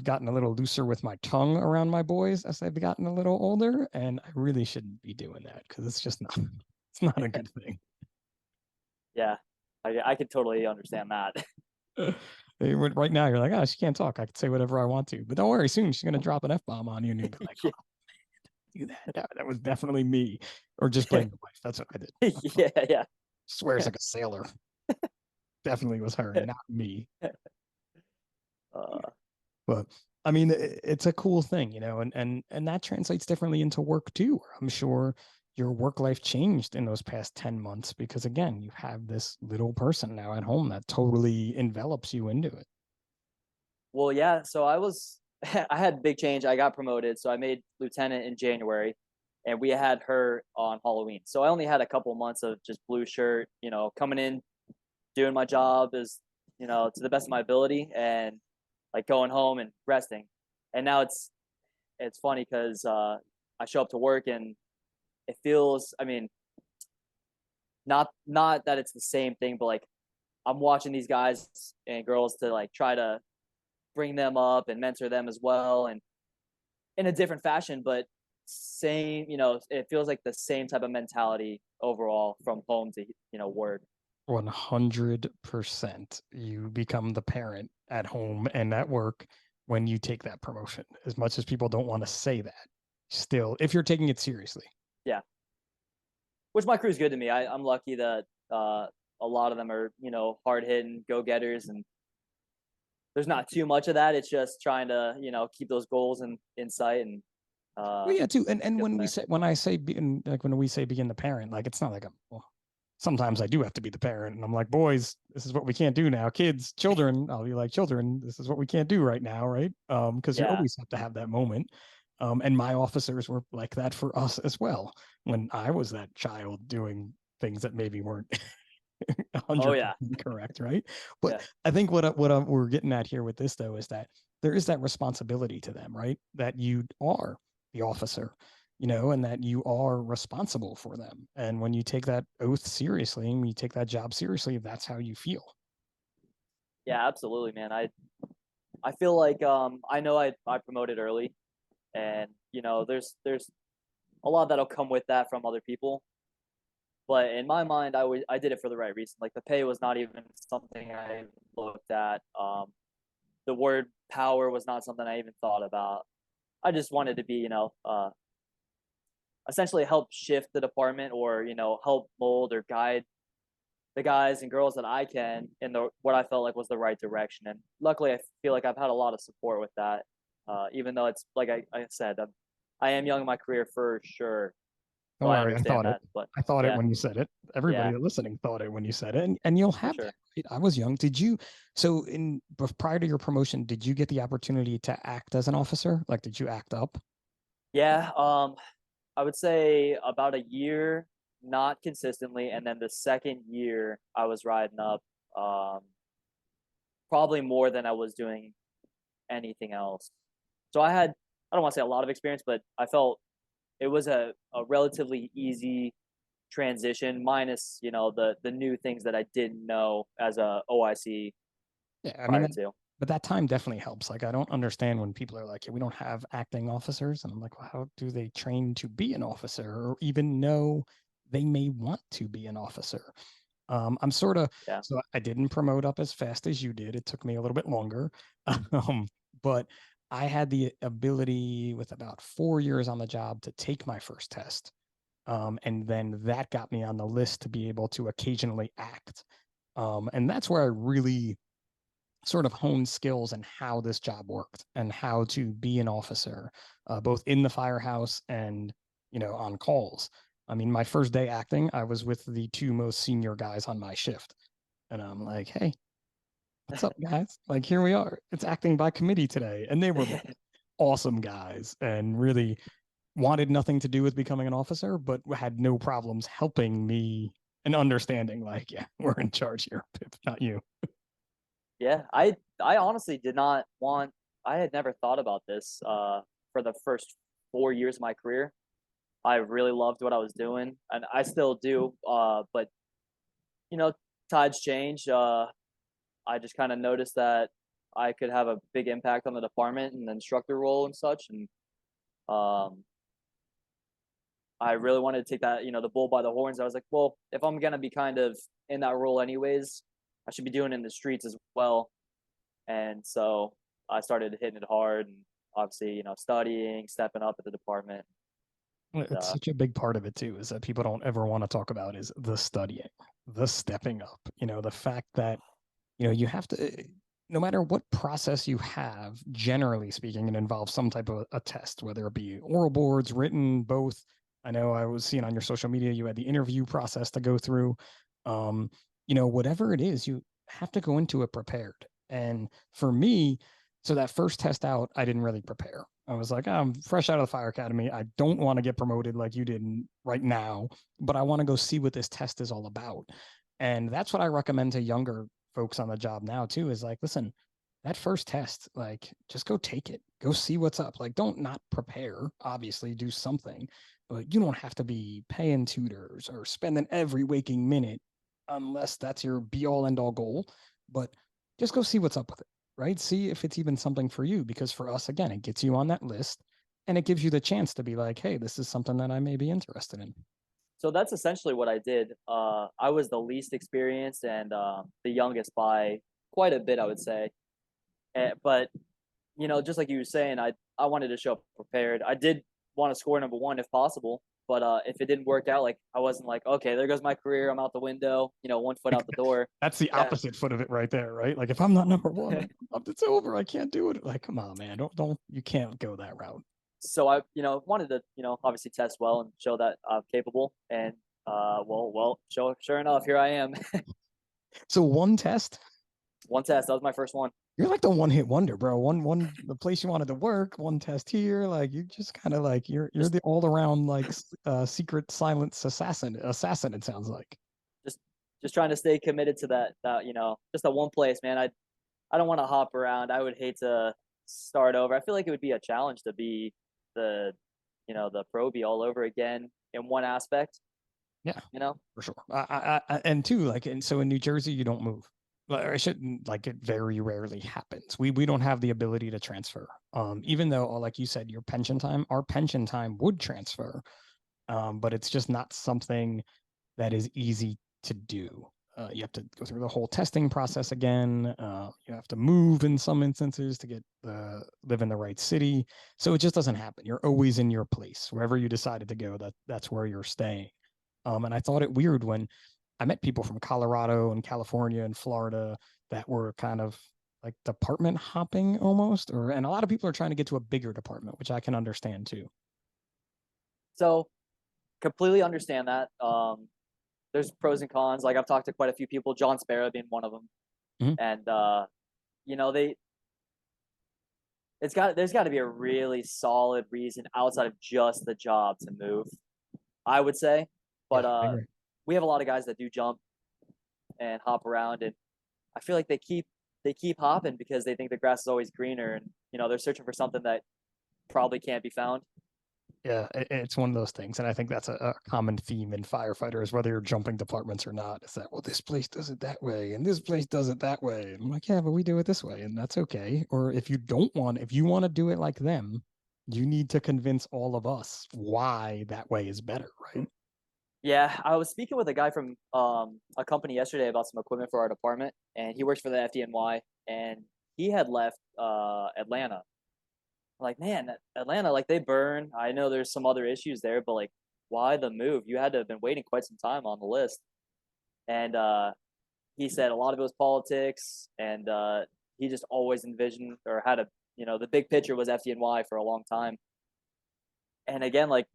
gotten a little looser with my tongue around my boys as they've gotten a little older, and I really shouldn't be doing that because it's just not, it's not a good thing. Yeah. I could totally understand that. Right now, you're like, oh, she can't talk. I can say whatever I want to, but don't worry, soon she's gonna drop an F bomb on you, and you'll be like, Yeah. oh, do that. That was definitely me, or just blame the wife. That's what I did. Yeah, yeah. Swears like a sailor. Definitely was her, not me. Uh, But I mean, it's a cool thing, and that translates differently into work too. I'm sure your work life changed in those past 10 months because again, you have this little person now at home that totally envelops you into it. well, yeah. So I had big change. I got promoted, so I made lieutenant in January, and we had her on Halloween. So I only had a couple months of just blue shirt, coming in, doing my job as to the best of my ability, and like going home and resting. And now it's funny because I show up to work and it feels. I mean, not that it's the same thing, but like I'm watching these guys and girls to like try to bring them up and mentor them as well, and in a different fashion, but same. It feels like the same type of mentality overall from home to work. 100% you become the parent at home and at work when you take that promotion. As much as people don't want to say that, still, if you're taking it seriously. Yeah, which my crew's good to me. I'm lucky that a lot of them are hard hitting go getters, and there's not too much of that. It's just trying to keep those goals in sight and Well, yeah, too. And go from when there. I say being like when we say being the parent, like it's not like a well, sometimes I do have to be the parent, and I'm like, boys, this is what we can't do now. Kids, children, I'll be like, children, this is what we can't do right now, right? Because you Yeah. always have to have that moment. And my officers were like that for us as well when I was that child doing things that maybe weren't Oh yeah. 100% correct, right? But Yeah. I think what we're getting at here with this though is that there is that responsibility to them, right? That you are the officer, and that you are responsible for them. And when you take that oath seriously and you take that job seriously, that's how you feel. Yeah, absolutely, man. I feel like I know I promoted early, and there's a lot that'll come with that from other people. But in my mind, I did it for the right reason. Like the pay was not even something I looked at. The word power was not something I even thought about. I just wanted to be, essentially help shift the department, or help mold or guide the guys and girls that I can in the what I felt like was the right direction. And luckily, I feel like I've had a lot of support with that. Even though it's like I said, I am young in my career for sure, Don't so I worry, I understand thought it. that. But I thought it yeah, when you said it. Everybody yeah, listening thought it when you said it, and you'll for have that. sure. Right? I was young. Did you? So, prior to your promotion, did you get the opportunity to act as an officer? Like, did you act up? Yeah, I would say about a year, not consistently, and then the second year I was riding up, um, probably more than I was doing anything else. So I don't want to say a lot of experience, but I felt it was a relatively easy transition, minus the new things that I didn't know as a OIC Yeah, I mean, prior to. but that time definitely helps. Like, I don't understand when people are like, "Yeah, we don't have acting officers," and I'm like, "Well, how do they train to be an officer, or even know they may want to be an officer?" I'm sort of Yeah. so I didn't promote up as fast as you did. It took me a little bit longer, but I had the ability with about 4 years on the job to take my first test, and then that got me on the list to be able to occasionally act. And that's where I really sort of honed skills and how this job worked and how to be an officer, both in the firehouse and on calls. I mean, my first day acting, I was with the two most senior guys on my shift, and I'm like, "Hey, what's up, guys? Like, here we are. It's acting by committee today," and they were awesome guys and really wanted nothing to do with becoming an officer, but had no problems helping me and understanding. Like, yeah, we're in charge here, Pip, not you. Yeah, I honestly did not want. I had never thought about this for the first 4 years of my career. I really loved what I was doing, and I still do. But you know, tides change. I just kind of noticed that I could have a big impact on the department and the instructor role and such, and um, I really wanted to take that, the bull by the horns. I was like, well, if I'm gonna be kind of in that role anyways, I should be doing it in the streets as well. And so I started hitting it hard, and obviously, studying, stepping up at the department. And, It's such a big part of it too, is that people don't ever want to talk about is the studying, the stepping up, the fact that, you have to, no matter what process you have, generally speaking, it involves some type of a test, whether it be oral boards, written, both. I know I was seeing on your social media, you had the interview process to go through. Um, whatever it is, you have to go into it prepared. And for me, so that first test out, I didn't really prepare. I was like, I'm fresh out of the fire academy. I don't want to get promoted like you did right now, but I want to go see what this test is all about. And that's what I recommend to younger folks on the job now too, is like, listen, that first test, like, just go take it, go see what's up. Like, don't not prepare, obviously do something, but you don't have to be paying tutors or spending every waking minute unless that's your be all end all goal. But just go see what's up with it, right? See if it's even something for you. Because for us, again, it gets you on that list and it gives you the chance to be like, hey, this is something that I may be interested in. so that's essentially what I did. I was the least experienced and the youngest by quite a bit, I would say. But just like you were saying, I wanted to show up prepared. I did want to score number one if possible, but if it didn't work out, like I wasn't like, okay, there goes my career. I'm out the window. 1 foot Like, out the door. that's the Yeah. opposite foot of it right there, right? Like if I'm not number one, it's over. I can't do it. Like, come on, man. Don't you can't go that route. So I wanted to obviously test well and show that I'm capable, and Sure enough, here I am. So one test, One test. That was my first one. you're like the one hit wonder, bro. The place you wanted to work, one test here. Like you just kind of like you're Just, the all around like secret silence assassin. It sounds like. just, just trying to stay committed to just that one place, man. I don't want to hop around. I would hate to start over. I feel like it would be a challenge to be the, the probie all over again in one aspect. Yeah, You know, for sure. And two, like, and so in New Jersey, you don't move. Like, I shouldn't like it very rarely happens. We don't have the ability to transfer. Even though, like you said, our pension time would transfer. But it's just not something that is easy to do. You have to go through the whole testing process again. You have to move in some instances to get live in the right city. So it just doesn't happen. You're always in your place. Wherever you decided to go, that's where you're staying. And I thought it weird when I met people from Colorado and California and Florida that were kind of like department hopping almost, and a lot of people are trying to get to a bigger department, which I can understand too. so completely understand that. There's pros and cons. Like I've talked to quite a few people, John Sparrow being one of them, Mhm. and they there's got to be a really solid reason outside of just the job to move. I would say, but Yeah, I agree. we have a lot of guys that do jump and hop around, and I feel like they keep hopping because they think the grass is always greener, and they're searching for something that probably can't be found. Yeah, it's one of those things, and I think that's a common theme in firefighters, whether you're jumping departments or not. Is that, well, this place does it that way, and this place does it that way. And I'm like, yeah, but we do it this way, and that's okay. Or if you want to do it like them, you need to convince all of us why that way is better, right? Yeah, I was speaking with a guy from a company yesterday about some equipment for our department, and he works for the FDNY, and he had left Atlanta. I'm like, man, Atlanta, like they burn. I know there's some other issues there, but like, why the move? You had to have been waiting quite some time on the list. And he said a lot of it was politics, and he just always envisioned or had the big picture was FDNY for a long time. And again, like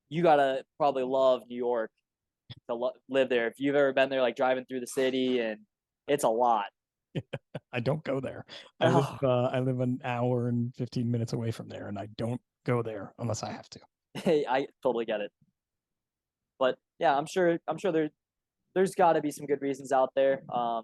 you gotta probably love New York to live there. If you've ever been there, like driving through the city, and it's a lot. I don't go there. Oh, I live an hour and 15 minutes away from there, and I don't go there unless I have to. I totally get it. But yeah, I'm sure there's got to be some good reasons out there. Yeah,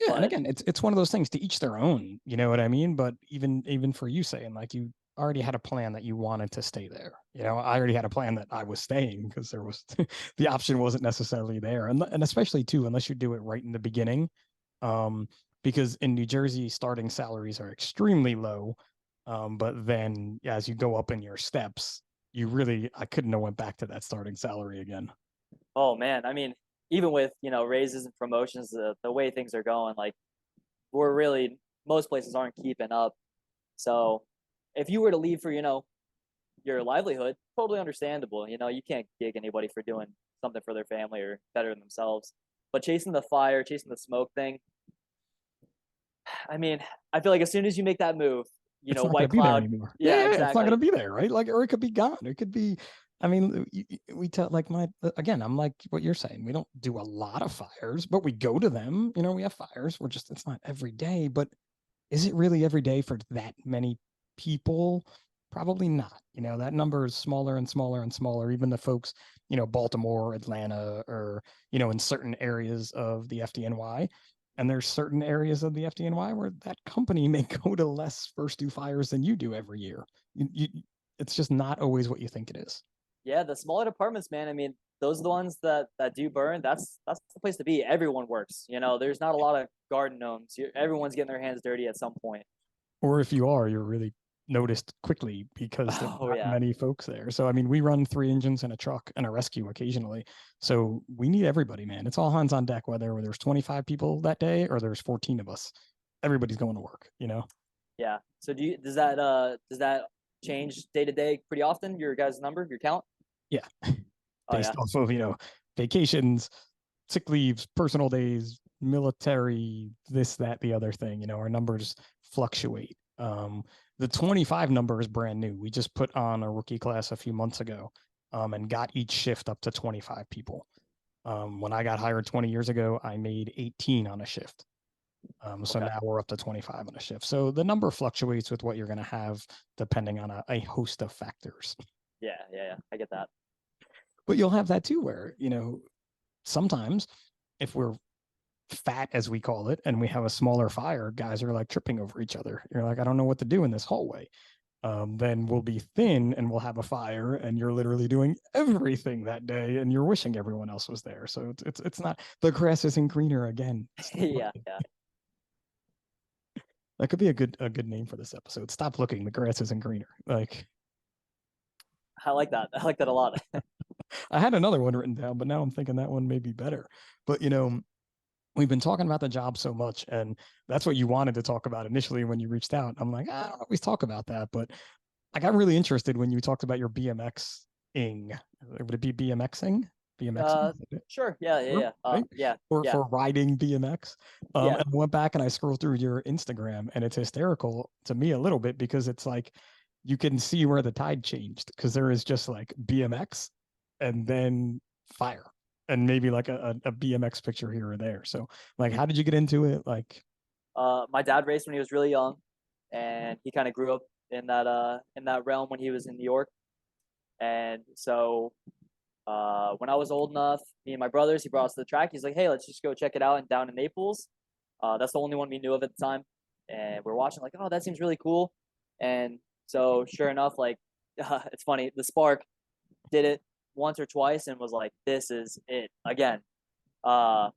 and But again, it's one of those things, to each their own, you know what I mean? But even for you saying like you already had a plan that you wanted to stay there. You know, I already had a plan that I was staying because there was the option wasn't necessarily there. And especially too, unless you do it right in the beginning. Um, because in New Jersey, starting salaries are extremely low. But then as you go up in your steps, I couldn't have went back to that starting salary again. oh man, I mean, even with raises and promotions, the way things are going, like we're really most places aren't keeping up. So if you were to leave for your livelihood, totally understandable. You can't gig anybody for doing something for their family or better than themselves. But chasing the fire, chasing the smoke thing, I mean, I feel like as soon as you make that move, It's not going White to be there Cloud, anymore. Yeah, yeah, yeah, it's not going to exactly. be there, right? Like, or it could be gone. It could be. I mean, we tell like my again. I'm like what you're saying. We don't do a lot of fires, but we go to them. You know, we have fires. We're just it's not every day. But is it really every day for that many people? Probably not. You know, that number is smaller and smaller and smaller. Even the folks, Baltimore, Atlanta, or in certain areas of the FDNY. And there's certain areas of the FDNY where that company may go to less first due fires than you do every year. It's just not always what you think it is. Yeah, the smaller departments, man. I mean, those are the ones that do burn. That's the place to be. Everyone works. There's not a lot of garden gnomes. Everyone's getting their hands dirty at some point. Or if you are, you're really noticed quickly because there's Oh not yeah, many folks there. So I mean, we run three engines and a truck and a rescue occasionally. So we need everybody, man. It's all hands on deck, whether there's 25 people that day or there's 14 of us. Everybody's going to work. yeah. So does that change day to day pretty often? Your guys' number, your count? Yeah. Oh Based yeah, off of, vacations, sick leaves, personal days, military, this, that, the other thing. Our numbers fluctuate. The 25 number is brand new. We just put on a rookie class a few months ago. and got each shift up to 25 people. When I got hired 20 years ago, I made 18 on a shift. So Okay. now we're up to 25 on a shift. So the number fluctuates with what you're going to have depending on a host of factors. Yeah. I get that. But you'll have that too, where, sometimes if we're fat, as we call it, and we have a smaller fire, guys are like tripping over each other. You're like, I don't know what to do in this hallway. Then we'll be thin and we'll have a fire, and you're literally doing everything that day, and you're wishing everyone else was there. So it's not the grass isn't greener again. Stop looking. Yeah. That could be a good name for this episode. Stop looking, the grass isn't greener. Like I like that. I like that a lot. I had another one written down, but now I'm thinking that one may be better. But we've been talking about the job so much, and that's what you wanted to talk about initially when you reached out. I'm like, I don't always talk about that, but I got really interested when you talked about your BMXing. Would it be BMXing? BMXing? Uh, sure. Yeah. Right? For Yeah. riding BMX. Yeah. And I went back and I scrolled through your Instagram, and it's hysterical to me a little bit because it's like you can see where the tide changed because there is just like BMX and then fire and maybe like a BMX picture here or there. So like, how did you get into it? Like, My dad raced when he was really young, and he kind of grew up in that realm when he was in New York. And so when I was old enough, me and my brothers, he brought us to the track. He's like, "Hey, let's just go check it out." And down in Naples, that's the only one we knew of at the time. And we're watching, like, "Oh, that seems really cool." And so, sure enough, like, it's funny. The Spark did it once or twice and was like, "This is it again." Uh,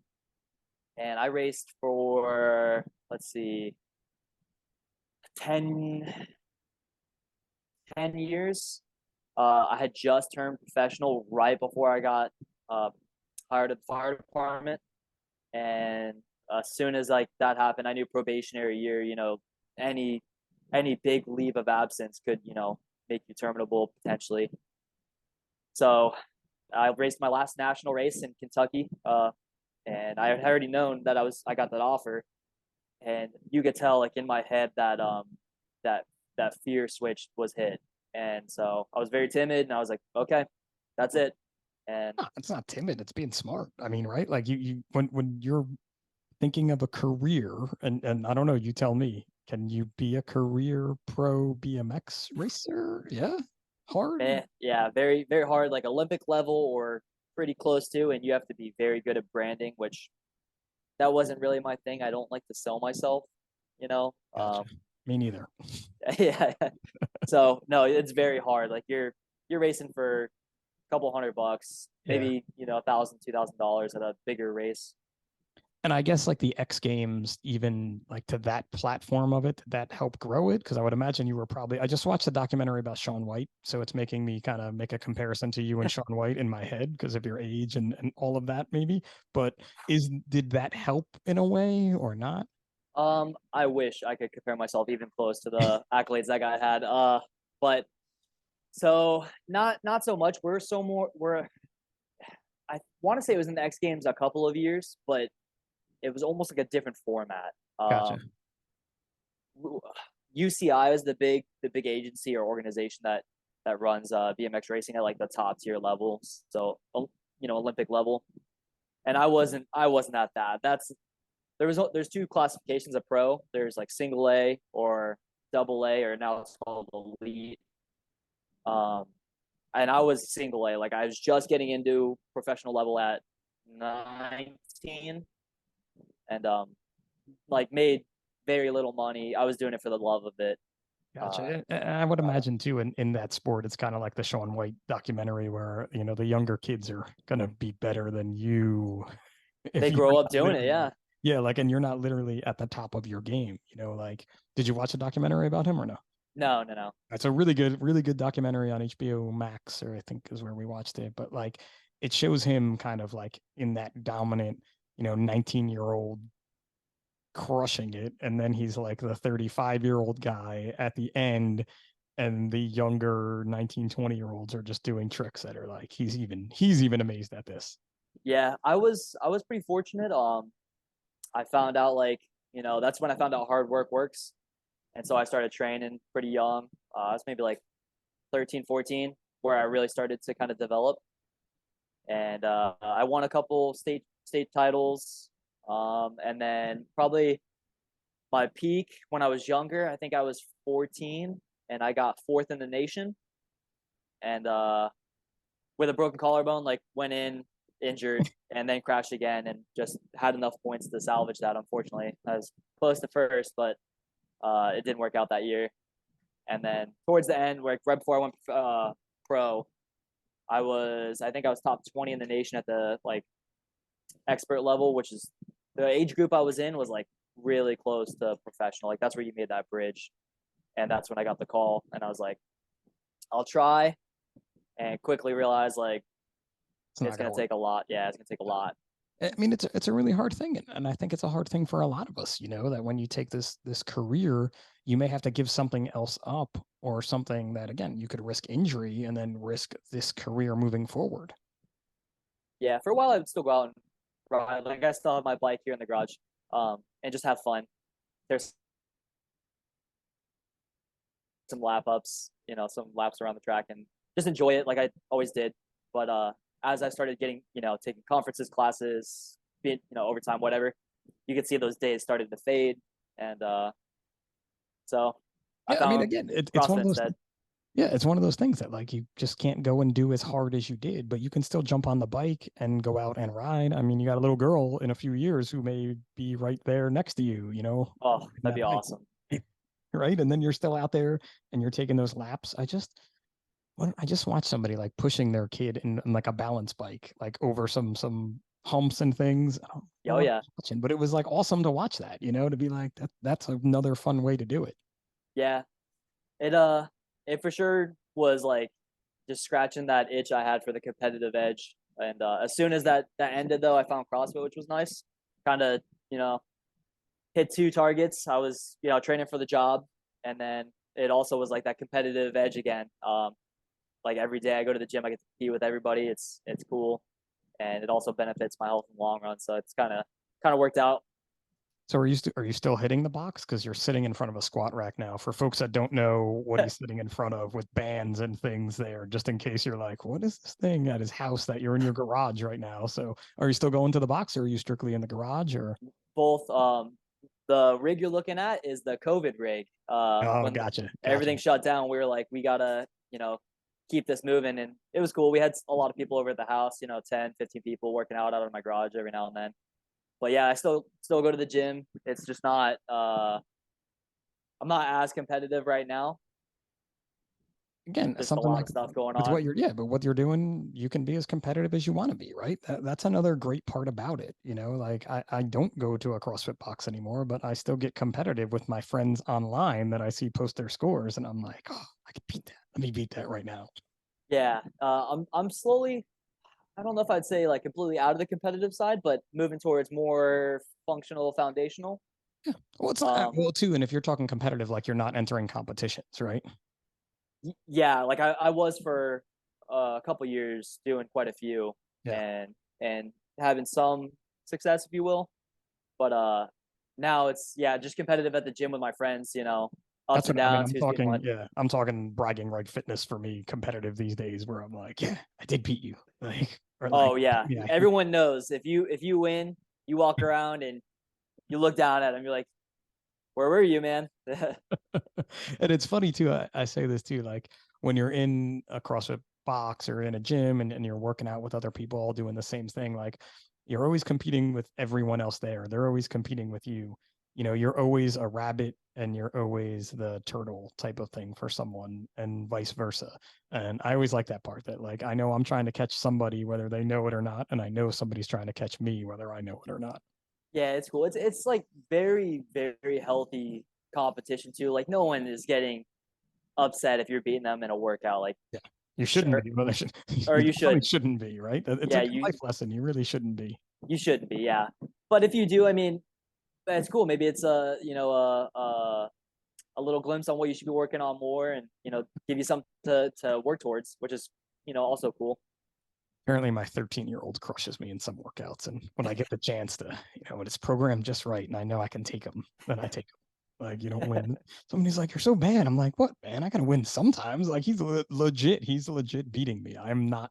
and I raced for, let's see, 10, 10 years. I had just turned professional right before I got uh, hired at the fire department. And as soon as like that happened, I knew probationary year, any any big leave of absence could, make you terminable potentially. So I raced my last national race in Kentucky, and I had already known that I got that offer, and you could tell like in my head that that that fear switch was hit, and so I was very timid, and I was like, okay, that's it, and no, it's not timid. It's being smart. I mean, right? Like when you're thinking of a career, and I don't know, you tell me, can you be a career pro BMX racer? Yeah, hard. yeah, very very hard, like Olympic level or pretty close to, and you have to be very good at branding, which that wasn't really my thing. I don't like to sell myself, you know. Gotcha. Me neither. Yeah. So no, it's very hard. Like you're racing for a couple $100, Yeah. maybe $1,000, $2,000 at a bigger race. And I guess like the X Games, even like to that platform of it, that helped grow it. Cause I would imagine you were probably, I just watched a documentary about Shaun White. So it's making me kind of make a comparison to you and Shaun White in my head because of your age and all of that, maybe. But did that help in a way or not? I wish I could compare myself even close to the accolades that guy had. But so not so much. We're I want to say it was in the X Games a couple of years, but it was almost like a different format. Gotcha. UCI is the big agency or organization that runs BMX racing at like the top tier levels. So Olympic level. And I wasn't at that. There's two classifications of pro. There's like single A or double A, or now it's called elite. Um, and I was single A. Like I was just getting into professional level at 19, and like made very little money. I was doing it for the love of it. Uh, Gotcha. And I would uh, imagine too in that sport, it's kind of like the Shaun White documentary where, the younger kids are gonna be better than you if they you're grow up not doing it. literally, Yeah. yeah, like, and you're not literally at the top of your game, like, did you watch a documentary about him or no? No, no, no. It's a really good documentary on HBO Max, or I think is where we watched it. But like, it shows him kind of like in that dominant, 19-year-old crushing it, and then he's like the 35-year-old guy at the end, and the younger 19, 20-year-olds are just doing tricks that are like he's even amazed at this. Yeah, I was pretty fortunate. I found out like that's when I found out hard work works, and so I started training pretty young. I was maybe like 13, 14. where I really started to kind of develop. And I won a couple state titles. And then probably my peak when I was younger, I think I was 14, and I got fourth in the nation. And with a broken collarbone, like went in injured and then crashed again, and just had enough points to salvage that. Unfortunately, I was close to first, but it didn't work out that year. And then towards the end, like right before I went pro, I think I was top 20 in the nation at the like expert level, which is the age group I was in was like really close to professional. Like that's where you made that bridge. And that's when I got the call, and I was like, I'll try, and quickly realized like It's not it's going to gonna work. take a lot. Yeah, it's gonna take a lot. I mean, it's a really hard thing, and I think it's a hard thing for a lot of us. You know, that when you take this career, you may have to give something else up, or something that again you could risk injury and then risk this career moving forward. Yeah, for a while I would still go out and ride. Like I still have my bike here in the garage, and just have fun. There's some lap ups, some laps around the track, and just enjoy it like I always did. But as I started getting, taking conferences, classes, being, overtime, whatever, you could see those days started to fade, and so I Yeah, I mean, found again, it's one CrossFit of those. instead. Yeah, it's one of those things that like you just can't go and do as hard as you did, but you can still jump on the bike and go out and ride. I mean, you got a little girl in a few years who may be right there next to you, Oh, riding that'd that be bike, awesome. right? And then you're still out there and you're taking those laps. I just watched somebody like pushing their kid in like a balance bike, like over some humps and things. I don't know Oh what I yeah, was watching, but it was like awesome to watch that, to be like that's another fun way to do it. yeah. It it for sure was like just scratching that itch I had for the competitive edge. And as soon as that ended, though, I found CrossFit, which was nice. Kind of, you know, hit two targets. I was, training for the job, and then it also was like that competitive edge again. Like every day I go to the gym, I get to compete with everybody. It's cool, and it also benefits my health in the long run. So it's kind of worked out. So are you still hitting the box? Because you're sitting in front of a squat rack now. For folks that don't know what he's sitting in front of with bands and things there, just in case you're like, what is this thing at his house that you're in your garage right now? So are you still going to the box, or are you strictly in the garage or Both the rig you're looking at is the COVID rig. oh When gotcha. everything shut down, we were like, we gotta, keep this moving, and it was cool. We had a lot of people over at the house, 10, 15 people working out of my garage every now and then. But yeah, I still go to the gym. It's just not I'm not as competitive right now. Again, Just a something lot like of stuff going with on. what but what you're doing, you can be as competitive as you want to be, right? That's another great part about it. Like I don't go to a CrossFit box anymore, but I still get competitive with my friends online that I see post their scores, and I'm like, oh, I could beat that. Let me beat that right now. Yeah, I'm slowly. I don't know if I'd say like completely out of the competitive side, but moving towards more functional, foundational. Yeah. Well, it's not, Um, well too, and if you're talking competitive, like you're not entering competitions, right? yeah, like I was for a couple years doing quite a few, Yeah. and having some success, if you will. But now it's yeah, just competitive at the gym with my friends. That's Ups and what I mean. downs. Who's getting what? I'm talking bragging right fitness for me, competitive these days, where I'm like, yeah, I did beat you. Like, or like, Oh yeah, yeah. everyone knows if you win, you walk around and you look down at them. You're like, where were you, man? And it's funny too. I say this too, like when you're in a CrossFit box or in a gym and you're working out with other people all doing the same thing, like you're always competing with everyone else there. They're always competing with you. You're always a rabbit and you're always the turtle type of thing for someone and vice versa. And I always like that part that like I know I'm trying to catch somebody whether they know it or not, and I know somebody's trying to catch me whether I know it or not. Yeah, it's cool. It's like very very healthy competition too. Like no one is getting upset if you're beating them in a workout. Like Yeah. You shouldn't sure, be, but or you you definitely shouldn't. shouldn't be, right? It's a Yeah, good life lesson. You really shouldn't be. you shouldn't be. Yeah, but if you do, I mean, it's cool. Maybe it's a little glimpse on what you should be working on more, and give you something to work towards, which is also cool. Apparently, my 13-year-old crushes me in some workouts, and when I get the chance to, when it's programmed just right, and I know I can take them, then I take them. Like you don't win. Somebody's like, "You're so bad." I'm like, "What, man? I gotta win sometimes." Like legit. He's legit beating me. I'm not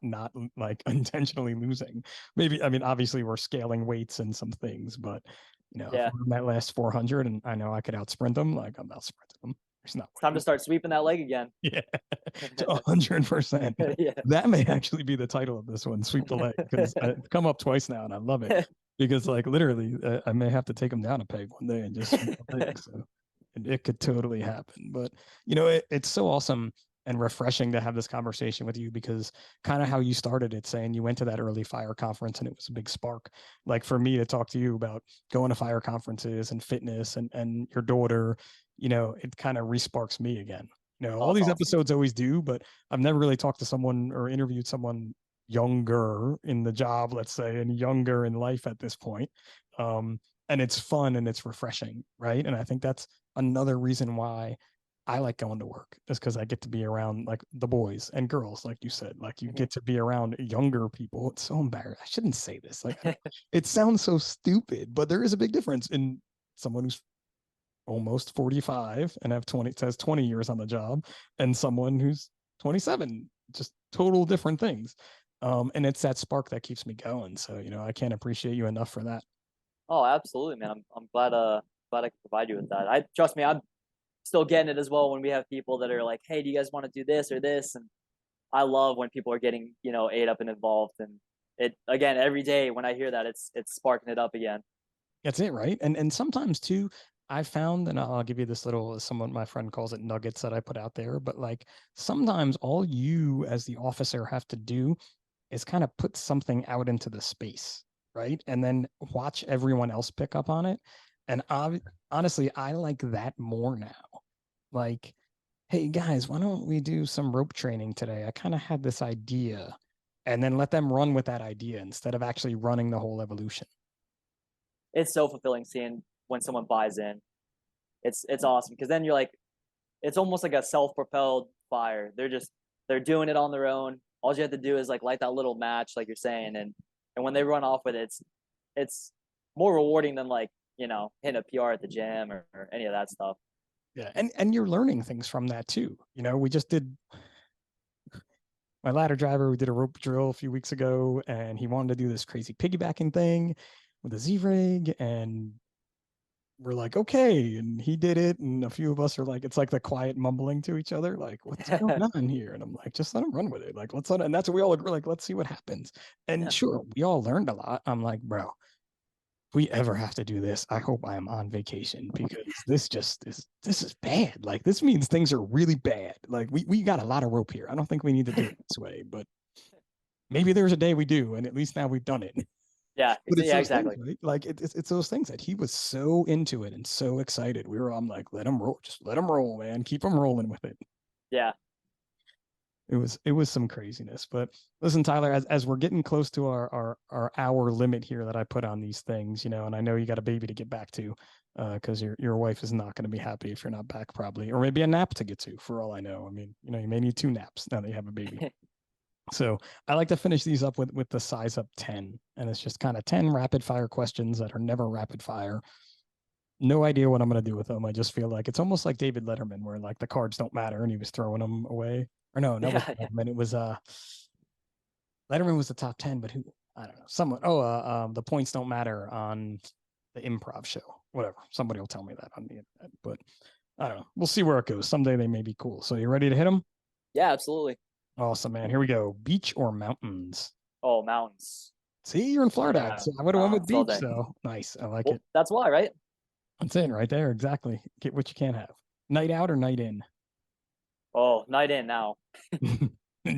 like intentionally losing. Maybe I mean, obviously we're scaling weights and some things, but if Yeah, we're in that last 400 and I know I could out sprint him, like I'm out sprinting him. There's no it's time to way. start sweeping that leg again. Yeah, to 100%. Yeah. That may actually be the title of this one, "Sweep the Leg," because it's come up twice now, and I love it because, like, literally, I may have to take him down a peg one day and just sweep the leg. So it could totally happen. But it's so awesome and refreshing to have this conversation with you because kind of how you started it, saying you went to that early fire conference and it was a big spark. Like for me to talk to you about going to fire conferences and fitness and your daughter, it kind of resparks me again. Oh, All it's these awesome. episodes always do, but I've never really talked to someone or interviewed someone younger in the job, let's say, and younger in life at this point. And it's fun and it's refreshing, right? And I think that's another reason why I like going to work is because I get to be around like the boys and girls, like you said, like you Mhm. get to be around younger people. It's so embarrassing. I shouldn't say this. Like, it sounds so stupid, but there is a big difference in someone who's almost 45 and have 20 says 20 years on the job and someone who's 27, just total different things. And it's that spark that keeps me going. So, I can't appreciate you enough for that. Oh, absolutely, man. I'm glad I could provide you with that. I trust me, I'm still getting it as well when we have people that are like, "Hey, do you guys want to do this or this?" And I love when people are getting, ate up and involved. And it again every day when I hear that, it's sparking it up again. That's it, right? And sometimes too, I found, and I'll give you this little, someone my friend calls it nuggets that I put out there, but like sometimes all you as the officer have to do is kind of put something out into the space, right? And then watch everyone else pick up on it. And honestly, I like that more now. Like, hey guys, why don't we do some rope training today? I kind of had this idea, and then let them run with that idea instead of actually running the whole evolution. It's so fulfilling seeing when someone buys in. It's awesome because then you're like, it's almost like a self-propelled fire. They're doing it on their own. All you have to do is like light that little match, like you're saying, and when they run off with it, it's more rewarding than like hitting a PR at the gym or any of that stuff. Yeah, and you're learning things from that too. We just did my ladder driver. We did a rope drill a few weeks ago, and he wanted to do this crazy piggybacking thing with a Z rig, and we're like, okay, and he did it, and a few of us are like, it's like the quiet mumbling to each other, like, what's going on here? And I'm like, just let him run with it, like, let's let, and that's what we all agree, like, let's see what happens. And Yeah, sure, we all learned a lot. I'm like, bro, if we ever have to do this, I hope I am on vacation because this is bad. Like, this means things are really bad. Like, we got a lot of rope here. I don't think we need to do it this way, but maybe there's a day we do, and at least now we've done it. But it's yeah, those things, exactly. right? Like it's those things that he was so into it and so excited. I'm like, let him roll, just let him roll, man. Keep him rolling with it. Yeah, It was some craziness. But listen, Tyler, as we're getting close to our hour limit here that I put on these things, and I know you got a baby to get back to, because your wife is not going to be happy if you're not back, probably, or maybe a nap to get to, for all I know. I mean, you may need two naps now that you have a baby. So I like to finish these up with the size up 10. And it's just kind of 10 rapid fire questions that are never rapid fire. No idea what I'm going to do with them. I just feel like it's almost like David Letterman, where like the cards don't matter and he was throwing them away. Or no, that was yeah, yeah. Letterman. It was Letterman was the top 10, but who, I don't know. Someone, oh, the points don't matter on the improv show. Whatever. Somebody will tell me that on the internet. But I don't know. We'll see where it goes. Someday they may be cool. So you ready to hit them? Yeah, absolutely. Awesome, man. Here we go. Beach or mountains? Oh, mountains. See, you're in Florida. Yeah, So I would have went with mountains all beach. day. So nice. I like Well, it. that's why, right? That's it right there. Exactly. Get what you can't have. Night out or night in? Oh, night in now.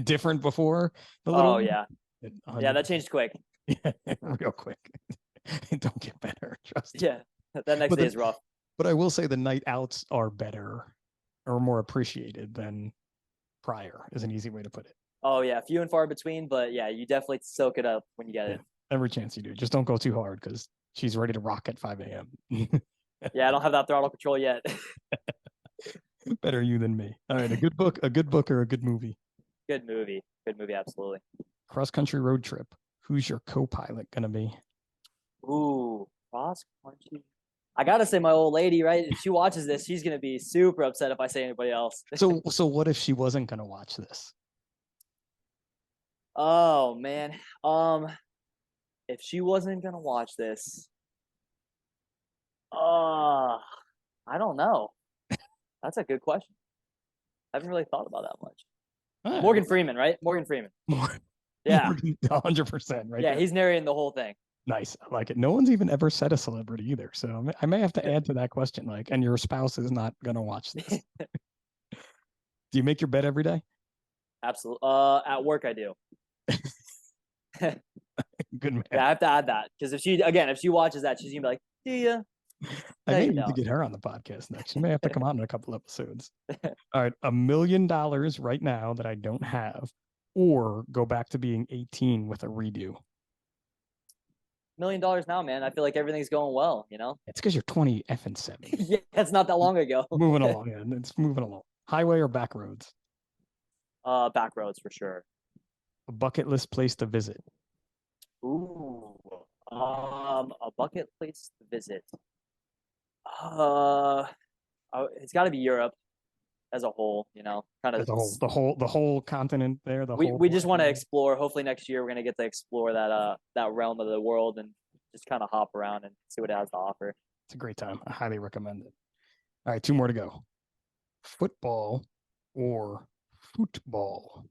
Different before the little Oh one? yeah, yeah. That 100%. changed quick. Yeah, real quick. It don't get better. Trust me. Yeah, that next But day the, is rough. but I will say the night outs are better or more appreciated than prior is an easy way to put it. Oh yeah, few and far between, but yeah, you definitely soak it up when you get Yeah. it. Every chance you do. Just don't go too hard because she's ready to rock at 5 a.m. Yeah, I don't have that throttle control yet. Better you than me. All right, a good book or a good movie. Good movie, absolutely. Cross country road trip. Who's your co-pilot gonna be? Ooh, cross country. I gotta say, my old lady, right? If she watches this, she's gonna be super upset if I say anybody else. So what if she wasn't gonna watch this? Oh man. If she wasn't gonna watch this, uh, I don't know. That's a good question. I haven't really thought about that much. All right, Morgan Freeman, right? Morgan Freeman. more, Yeah, more than 100% right yeah. there. He's narrating the whole thing. Nice. I like it. No one's even ever said a celebrity either. So I may have to add to that question. Like, and your spouse is not gonna watch this. Do you make your bed every day? Absolutely. At work I do. Yeah, Good man. I have to add that because if she watches that, she's gonna be like, "Do you? I No, may you need to don't." get her on the podcast next. She may have to come on in a couple episodes. All right, $1 million right now that I don't have, or go back to being 18 with a redo. $1 million now, man. I feel like everything's going well. You know. It's because you're 20 effing 7. Yeah, it's not that long ago. Moving along, yeah, it's moving along. Highway or back roads? Back roads for sure. A bucket list place to visit. Ooh. A bucket place to visit. Uh, it's got to be Europe as a whole. You know, kind of. There's the whole continent there. The whole. We just want to explore. Hopefully next year we're gonna get to explore that realm of the world and just kind of hop around and see what it has to offer. It's a great time. I highly recommend it. All right, 2 more to go. Football or football?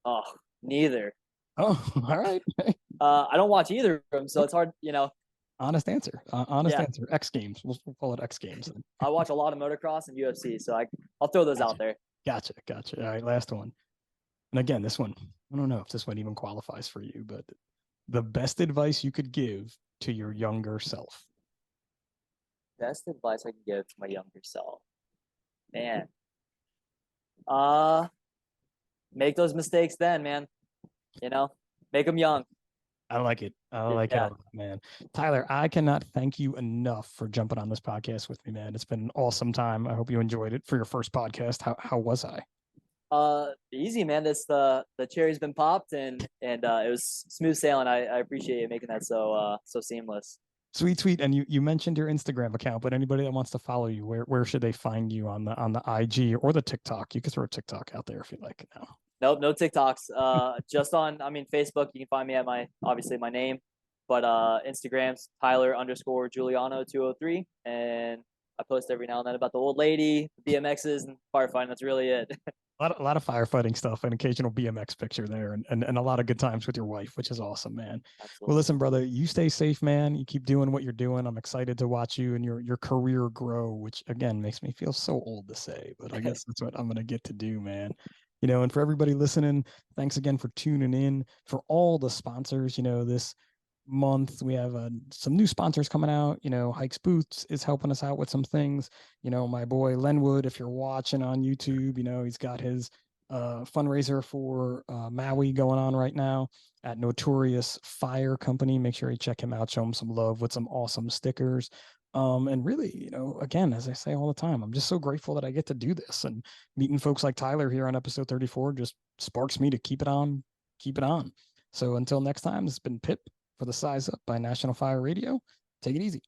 Oh, neither. Oh, all right. I don't watch either of them, so it's hard. You know, Honest answer. Honest yeah, answer. X Games. We'll call it X Games. Then. I watch a lot of motocross and UFC, so I'll throw those out Gotcha. there. Gotcha. All right, last one. And again, this one, I don't know if this one even qualifies for you, but the best advice you could give to your younger self. Best advice I can give to my younger self, man. Uh, make those mistakes then, man. You know, make them young. I like it. I like it a Yeah. lot, man. Tyler, I cannot thank you enough for jumping on this podcast with me, man. It's been an awesome time. I hope you enjoyed it for your first podcast. How was I? Easy, man. The cherry's been popped and it was smooth sailing. I appreciate you making that so seamless. Sweet. And you mentioned your Instagram account, but anybody that wants to follow you, where should they find you on the IG or the TikTok? You can throw a TikTok out there if you like now. Nope, no TikToks. Just on, Facebook. You can find me at obviously my name, but Instagram's Tyler_Giuliano 203, and I post every now and then about the old lady, BMXs, and firefighting. That's really it. A lot of firefighting stuff and occasional BMX picture there and a lot of good times with your wife, which is awesome, man. Absolutely. Well, listen, brother, you stay safe, man. You keep doing what you're doing. I'm excited to watch you and your career grow, which again makes me feel so old to say, but I guess that's what I'm gonna get to do, man. And for everybody listening, thanks again for tuning in. For all the sponsors, this month we have some new sponsors coming out. Hikes Boots is helping us out with some things. My boy Lenwood, if you're watching on YouTube, he's got his fundraiser for Maui going on right now at Notorious Fire Company. Make sure you check him out, show him some love with some awesome stickers. And really, again, as I say all the time, I'm just so grateful that I get to do this, and meeting folks like Tyler here on episode 34 just sparks me to keep it on. So until next time, this has been Pip for the Size Up by National Fire Radio. Take it easy.